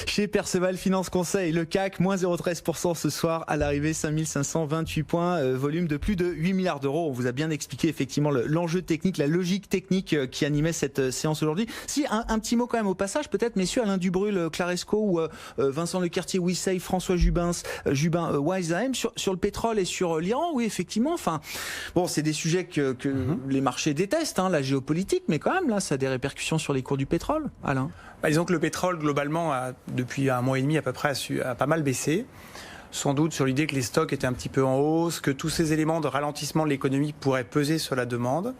Chez Perceval Finance Conseil, le CAC, moins 0,13% ce soir à l'arrivée, 5528 points, volume de plus de 8 milliards d'euros. On vous a bien expliqué effectivement l'enjeu technique, la logique technique qui animait cette séance aujourd'hui. Si, un petit mot quand même au passage, peut-être, messieurs, Alain Dubrul, Claresco ou Vincent Lecartier, Wissey, François Jubin, Wiseheim, sur le pétrole et sur l'Iran, oui, effectivement. Enfin, bon, c'est des sujets que les marchés détestent, hein, la géopolitique, mais quand même, là, ça a des répercussions sur les cours du pétrole, Alain. Disons que le pétrole, globalement, depuis un mois et demi à peu près, a pas mal baissé. Sans doute sur l'idée que les stocks étaient un petit peu en hausse, que tous ces éléments de ralentissement de l'économie pourraient peser sur la demande.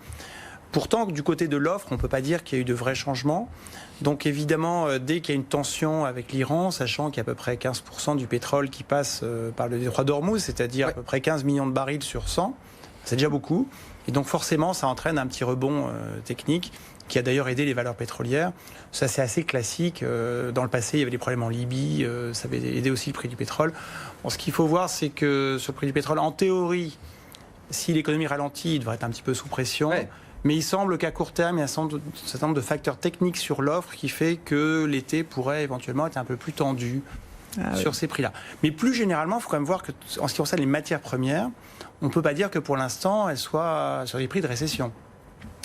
Pourtant, du côté de l'offre, on ne peut pas dire qu'il y a eu de vrais changements. Donc évidemment, dès qu'il y a une tension avec l'Iran, sachant qu'il y a à peu près 15% du pétrole qui passe par le détroit d'Ormuz, c'est-à-dire à peu près 15 millions de barils sur 100, c'est déjà beaucoup. Et donc forcément, ça entraîne un petit rebond technique qui a d'ailleurs aidé les valeurs pétrolières. Ça, c'est assez classique. Dans le passé, il y avait des problèmes en Libye, ça avait aidé aussi le prix du pétrole. Bon, ce qu'il faut voir, c'est que sur le prix du pétrole, en théorie, si l'économie ralentit, il devrait être un petit peu sous pression. Ouais. Mais il semble qu'à court terme, il y a un certain nombre de facteurs techniques sur l'offre qui fait que l'été pourrait éventuellement être un peu plus tendu sur ces prix-là. Mais plus généralement, il faut quand même voir que, en ce qui concerne les matières premières, on ne peut pas dire que pour l'instant, elles soient sur des prix de récession.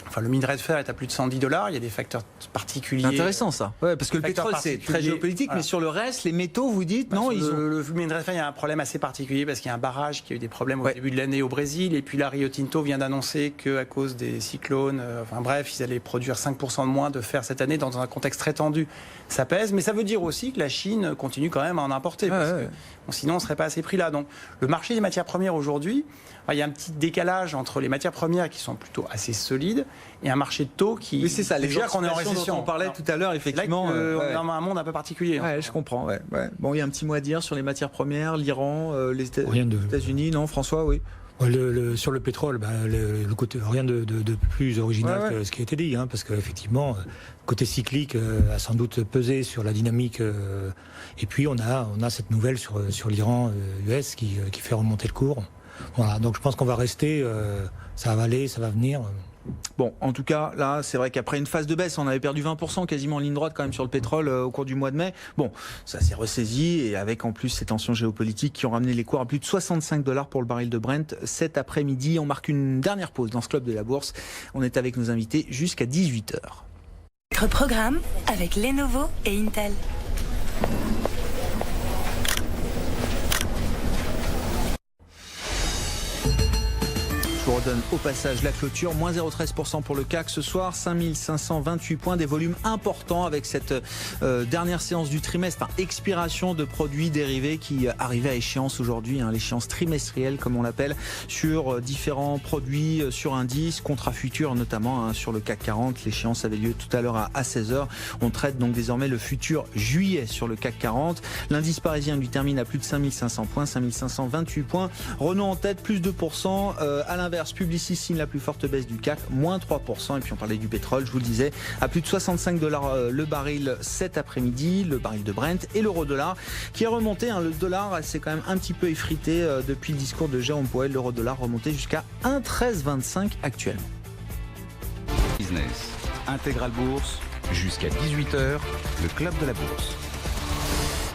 Enfin, le minerai de fer est à plus de $110. Il y a des facteurs particuliers. Intéressant ça. Ouais, parce que le pétrole c'est très géopolitique, mais sur le reste, les métaux, vous dites non, le minerai de fer, il y a un problème assez particulier parce qu'il y a un barrage qui a eu des problèmes au début de l'année au Brésil, et puis là, Rio Tinto vient d'annoncer qu'à cause des cyclones, enfin bref, ils allaient produire 5% de moins de fer cette année dans un contexte très tendu. Ça pèse, mais ça veut dire aussi que la Chine continue quand même à en importer, parce que sinon on ne serait pas à ces prix-là. Donc le marché des matières premières aujourd'hui, il y a un petit décalage entre les matières premières qui sont plutôt assez solides et un marché de taux qui... Mais c'est ça, les gens qu'on est en récession. On parlait tout à l'heure, effectivement. On est dans un monde un peu particulier. Ouais, je comprends. Ouais. Bon, il y a un petit mot à dire sur les matières premières, l'Iran, les États-Unis, non, François, oui. Sur le pétrole, le côté, rien de plus original que ce qui a été dit, hein, parce qu'effectivement, le côté cyclique a sans doute pesé sur la dynamique. Et puis on a cette nouvelle sur l'Iran US qui fait remonter le cours. Voilà, donc je pense qu'on va rester, ça va aller, ça va venir. Bon, en tout cas, là, c'est vrai qu'après une phase de baisse, on avait perdu 20% quasiment en ligne droite quand même sur le pétrole au cours du mois de mai. Bon, ça s'est ressaisi, et avec en plus ces tensions géopolitiques qui ont ramené les cours à plus de $65 pour le baril de Brent. Cet après-midi, on marque une dernière pause dans ce club de la bourse. On est avec nos invités jusqu'à 18h. Votre programme avec Lenovo et Intel. Je vous redonne au passage la clôture, moins 0,13% pour le CAC ce soir, 5528 points, des volumes importants avec cette dernière séance du trimestre, expiration de produits dérivés qui arrivaient à échéance aujourd'hui, l'échéance trimestrielle comme on l'appelle, sur différents produits, sur indices, contrats futurs notamment, sur le CAC 40, l'échéance avait lieu tout à l'heure à 16h, on traite donc désormais le futur juillet sur le CAC 40, l'indice parisien lui termine à plus de 5500 points, 5528 points, Renault en tête, plus 2%, à l'inverse, Publicis signe la plus forte baisse du CAC, moins 3%. Et puis on parlait du pétrole, je vous le disais, à plus de $65 le baril cet après-midi, le baril de Brent, et l'euro-dollar qui est remonté. Le dollar s'est quand même un petit peu effrité depuis le discours de Jérôme Powell. L'euro-dollar remonté jusqu'à 1,1325 actuellement. Business, Intégral Bourse, jusqu'à 18h, le club de la bourse.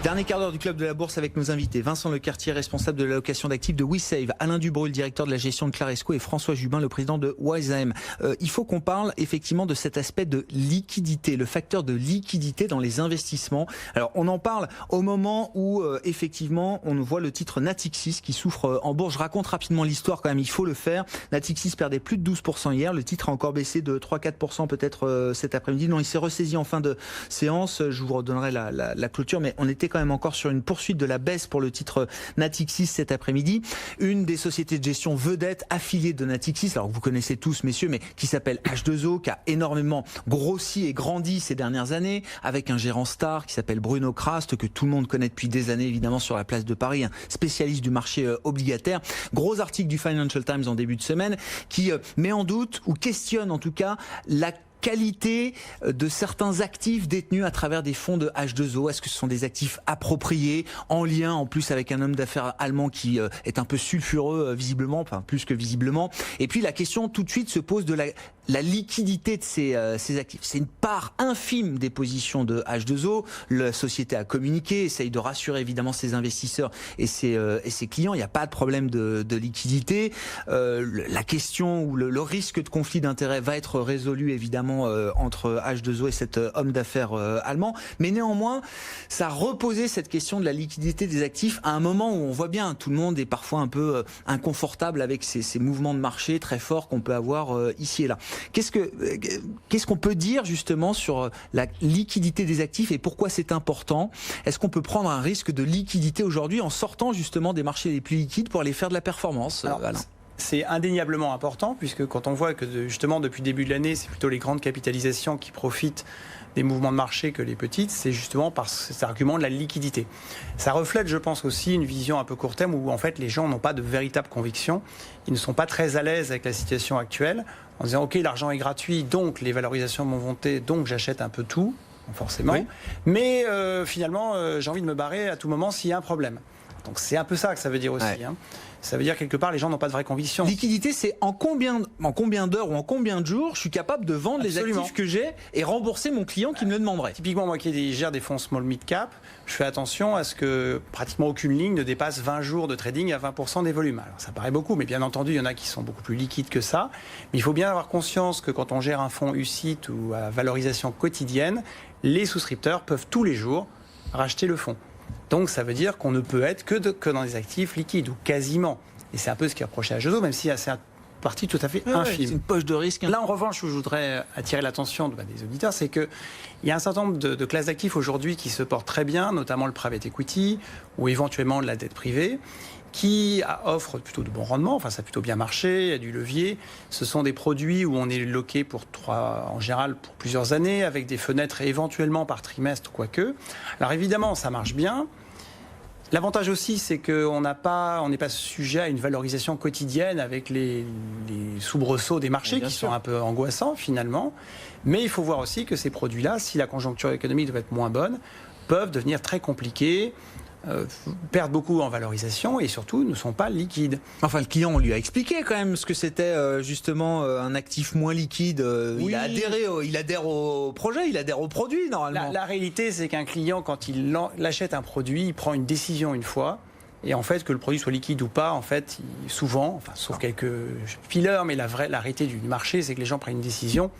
Dernier quart d'heure du club de la bourse avec nos invités. Vincent Lecartier, responsable de l'allocation d'actifs de WeSave, Alain Dubreuil, directeur de la gestion de Claresco, et François Jubin, le président de WiseAM. Il faut qu'on parle effectivement de cet aspect de liquidité, le facteur de liquidité dans les investissements. Alors on en parle au moment où effectivement on voit le titre Natixis qui souffre en bourse. Je raconte rapidement l'histoire quand même, il faut le faire. Natixis perdait plus de 12% hier, le titre a encore baissé de 3-4% peut-être cet après-midi. Non, il s'est ressaisi en fin de séance, je vous redonnerai la clôture, mais on était quand même encore sur une poursuite de la baisse pour le titre Natixis cet après-midi. Une des sociétés de gestion vedettes affiliées de Natixis, alors que vous connaissez tous messieurs, mais qui s'appelle H2O, qui a énormément grossi et grandi ces dernières années, avec un gérant star qui s'appelle Bruno Krast, que tout le monde connaît depuis des années évidemment sur la place de Paris, un spécialiste du marché obligataire. Gros article du Financial Times en début de semaine qui met en doute ou questionne en tout cas la qualité de certains actifs détenus à travers des fonds de H2O. Est-ce que ce sont des actifs appropriés, en lien en plus avec un homme d'affaires allemand qui est un peu sulfureux visiblement, enfin plus que visiblement. Et puis la question tout de suite se pose de la liquidité de ces actifs. C'est une part infime des positions de H2O. La société a communiqué, essaye de rassurer évidemment ses investisseurs et ses clients. Il n'y a pas de problème de liquidité. La question ou le risque de conflit d'intérêts va être résolu évidemment entre H2O et cet homme d'affaires allemand. Mais néanmoins, ça a reposé cette question de la liquidité des actifs à un moment où on voit bien, tout le monde est parfois un peu inconfortable avec ces mouvements de marché très forts qu'on peut avoir ici et là. Qu'est-ce qu'on peut dire justement sur la liquidité des actifs et pourquoi c'est important? Est-ce qu'on peut prendre un risque de liquidité aujourd'hui en sortant justement des marchés les plus liquides pour aller faire de la performance, Alain? C'est indéniablement important puisque quand on voit que justement depuis le début de l'année, c'est plutôt les grandes capitalisations qui profitent des mouvements de marché que les petites, c'est justement par cet argument de la liquidité. Ça reflète, je pense aussi, une vision un peu court terme où en fait les gens n'ont pas de véritable conviction. Ils ne sont pas très à l'aise avec la situation actuelle en disant ok, l'argent est gratuit, donc les valorisations vont monter, donc j'achète un peu tout, forcément. Oui. Mais finalement, j'ai envie de me barrer à tout moment s'il y a un problème. Donc c'est un peu ça que ça veut dire aussi. Ouais. Ça veut dire quelque part les gens n'ont pas de vraie conviction. Liquidité, c'est en combien d'heures ou en combien de jours je suis capable de vendre Absolument. Les actifs que j'ai et rembourser mon client qui me le demanderait. Typiquement, moi qui gère des fonds small mid cap, je fais attention à ce que pratiquement aucune ligne ne dépasse 20 jours de trading à 20% des volumes. Alors ça paraît beaucoup, mais bien entendu, il y en a qui sont beaucoup plus liquides que ça. Mais il faut bien avoir conscience que quand on gère un fonds UCITS ou à valorisation quotidienne, les souscripteurs peuvent tous les jours racheter le fonds. Donc ça veut dire qu'on ne peut être que dans des actifs liquides, ou quasiment. Et c'est un peu ce qui est reproché à H2O, même si c'est une partie tout à fait infime. C'est une poche de risque. Là, en revanche, où je voudrais attirer l'attention des auditeurs, c'est qu'il y a un certain nombre de classes d'actifs aujourd'hui qui se portent très bien, notamment le private equity, ou éventuellement de la dette privée, qui offrent plutôt de bons rendements, enfin ça a plutôt bien marché, il y a du levier. Ce sont des produits où on est loqué en général pour plusieurs années, avec des fenêtres éventuellement par trimestre, quoique. Alors évidemment, ça marche bien. L'avantage aussi, c'est qu'on n'est pas sujet à une valorisation quotidienne avec les soubresauts des marchés qui sont un peu angoissants finalement. Mais il faut voir aussi que ces produits-là, si la conjoncture économique doit être moins bonne, peuvent devenir très compliqués, perdent beaucoup en valorisation et surtout ne sont pas liquides. Enfin, le client, on lui a expliqué quand même ce que c'était justement un actif moins liquide. Oui. Il adhère au projet, il adhère au produit normalement. La réalité, c'est qu'un client, quand il achète un produit, il prend une décision une fois. Et en fait, que le produit soit liquide ou pas, en fait, souvent, sauf quelques fileurs, mais la réalité du marché, c'est que les gens prennent une décision.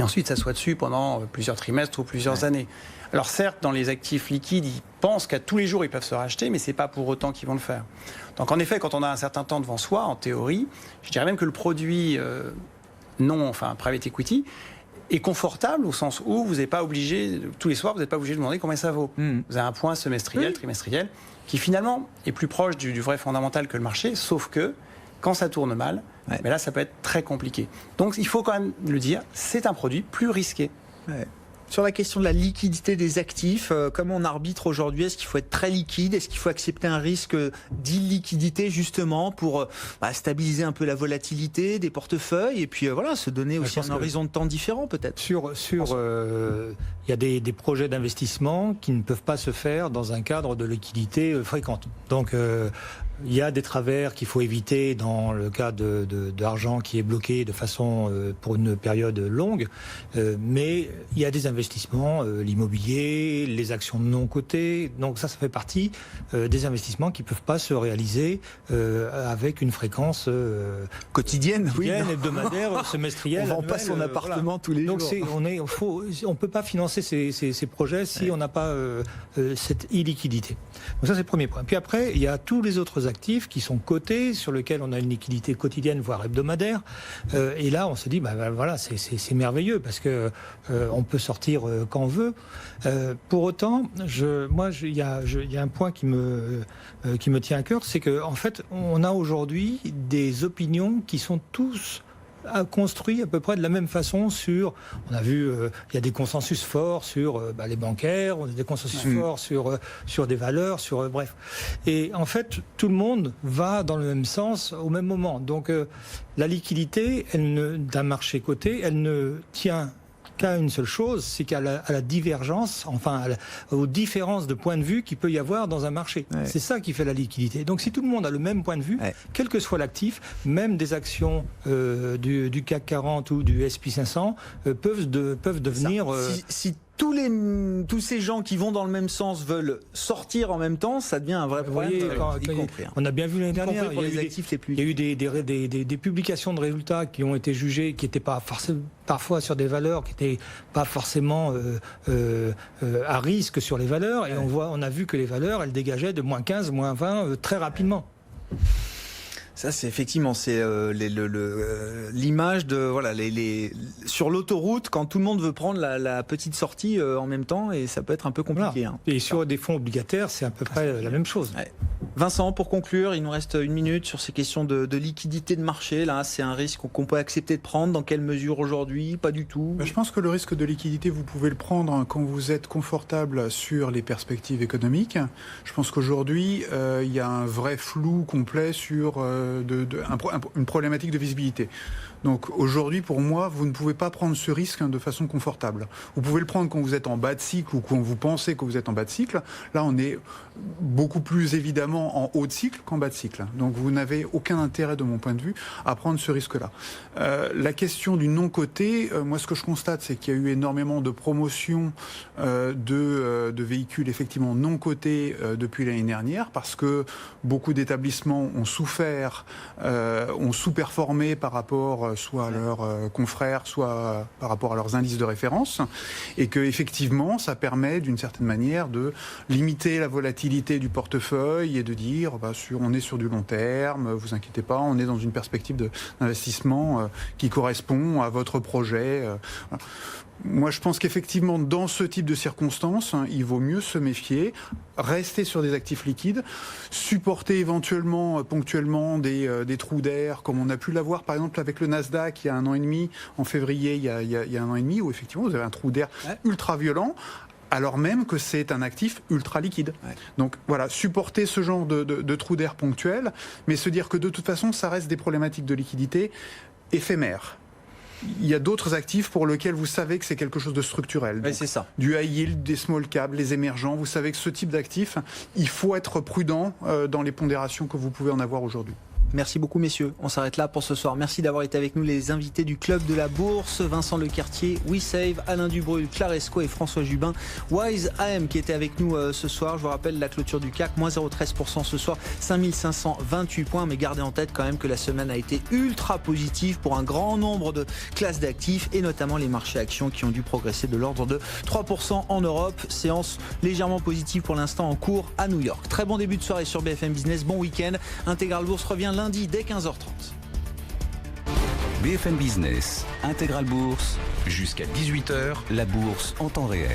et ensuite s'assoient dessus pendant plusieurs trimestres ou plusieurs années. Alors certes, dans les actifs liquides, ils pensent qu'à tous les jours, ils peuvent se racheter, mais ce n'est pas pour autant qu'ils vont le faire. Donc en effet, quand on a un certain temps devant soi, en théorie, je dirais même que le produit private equity, est confortable au sens où vous n'êtes pas obligé, tous les soirs, vous n'êtes pas obligé de demander combien ça vaut. Vous avez un point semestriel, trimestriel, qui finalement est plus proche du vrai fondamental que le marché, sauf que quand ça tourne mal, mais là ça peut être très compliqué. Donc il faut quand même le dire, c'est un produit plus risqué. Ouais. Sur la question de la liquidité des actifs, comment on arbitre aujourd'hui? Est-ce qu'il faut être très liquide? Est-ce qu'il faut accepter un risque d'illiquidité justement pour stabiliser un peu la volatilité des portefeuilles et puis se donner aussi un horizon de temps différent peut-être? Il y a des projets d'investissement qui ne peuvent pas se faire dans un cadre de liquidité fréquente. Donc il y a des travers qu'il faut éviter dans le cas d'argent qui est bloqué de façon pour une période longue, mais il y a des investissements, l'immobilier, les actions non cotées, donc ça fait partie des investissements qui ne peuvent pas se réaliser avec une fréquence quotidienne, hebdomadaire, semestrielle. On ne vend pas son appartement tous les jours. Donc on ne peut pas financer ces projets si on n'a pas cette illiquidité. Donc ça c'est le premier point. Puis après, il y a tous les autres actifs qui sont cotés, sur lesquels on a une liquidité quotidienne, voire hebdomadaire. Et là, on se dit, c'est merveilleux, parce que on peut sortir quand on veut. Pour autant, il y a un point qui me tient à cœur, c'est qu'en fait, on a aujourd'hui des opinions qui sont tous construit à peu près de la même façon sur, on a vu, il y a des consensus forts sur les bancaires, on a des consensus forts sur des valeurs, bref. Et en fait, tout le monde va dans le même sens au même moment. Donc la liquidité d'un marché coté, elle ne tient qu'à une seule chose, c'est qu'à la divergence, aux différences de points de vue qu'il peut y avoir dans un marché. Ouais. C'est ça qui fait la liquidité. Donc si tout le monde a le même point de vue, quel que soit l'actif, même des actions du CAC 40 ou du SP 500 peuvent devenir... Si tous ces gens qui vont dans le même sens veulent sortir en même temps, ça devient un vrai problème. On a bien vu l'année dernière, il y a eu des publications de résultats qui ont été jugées, qui n'étaient pas parfois sur des valeurs qui n'étaient pas forcément à risque sur les valeurs, et on a vu que les valeurs, elles dégageaient de moins 15, moins 20 très rapidement. Ça, c'est effectivement l'image de sur l'autoroute quand tout le monde veut prendre la petite sortie en même temps, et ça peut être un peu compliqué. Voilà. Et sur des fonds obligataires, c'est à peu près la même chose. Ouais. Vincent, pour conclure, il nous reste une minute sur ces questions de liquidité de marché. Là, c'est un risque qu'on peut accepter de prendre. Dans quelle mesure aujourd'hui? Pas du tout. Je pense que le risque de liquidité, vous pouvez le prendre quand vous êtes confortable sur les perspectives économiques. Je pense qu'aujourd'hui, il y a un vrai flou complet sur une problématique de visibilité. Donc aujourd'hui, pour moi, vous ne pouvez pas prendre ce risque de façon confortable. Vous pouvez le prendre quand vous êtes en bas de cycle ou quand vous pensez que vous êtes en bas de cycle. Là, on est beaucoup plus évidemment en haut de cycle qu'en bas de cycle. Donc vous n'avez aucun intérêt, de mon point de vue, à prendre ce risque-là. La question du non-coté, moi ce que je constate, c'est qu'il y a eu énormément de promotions de véhicules effectivement non cotés depuis l'année dernière, parce que beaucoup d'établissements ont souffert, ont sous-performé par rapport soit à leurs confrères, soit par rapport à leurs indices de référence, et que effectivement ça permet d'une certaine manière de limiter la volatilité du portefeuille et de dire on est sur du long terme, vous inquiétez pas, on est dans une perspective d'investissement qui correspond à votre projet. Moi, je pense qu'effectivement, dans ce type de circonstances, il vaut mieux se méfier, rester sur des actifs liquides, supporter éventuellement, ponctuellement, des trous d'air, comme on a pu l'avoir, par exemple, avec le Nasdaq il y a 1 an et demi, en février, il y a 1 an et demi, où effectivement, vous avez un trou d'air ultra violent, alors même que c'est un actif ultra liquide. Ouais. Donc voilà, supporter ce genre de trou d'air ponctuel, mais se dire que de toute façon, ça reste des problématiques de liquidité éphémères. Il y a d'autres actifs pour lesquels vous savez que c'est quelque chose de structurel. Oui, c'est ça. Du high yield, des small cap, les émergents. Vous savez que ce type d'actifs, il faut être prudent dans les pondérations que vous pouvez en avoir aujourd'hui. Merci beaucoup messieurs, on s'arrête là pour ce soir. Merci d'avoir été avec nous les invités du Club de la Bourse, Vincent Lecartier, WeSave, Alain Dubrul, Claresco et François Jubin, Wise AM qui était avec nous ce soir. Je vous rappelle la clôture du CAC, moins 0,13% ce soir, 5528 points, mais gardez en tête quand même que la semaine a été ultra positive pour un grand nombre de classes d'actifs et notamment les marchés actions qui ont dû progresser de l'ordre de 3% en Europe. Séance légèrement positive pour l'instant en cours à New York. Très bon début de soirée sur BFM Business, bon week-end. Intégral Bourse revient lundi dès 15h30. BFM Business, Intégral Bourse, jusqu'à 18h, la bourse en temps réel.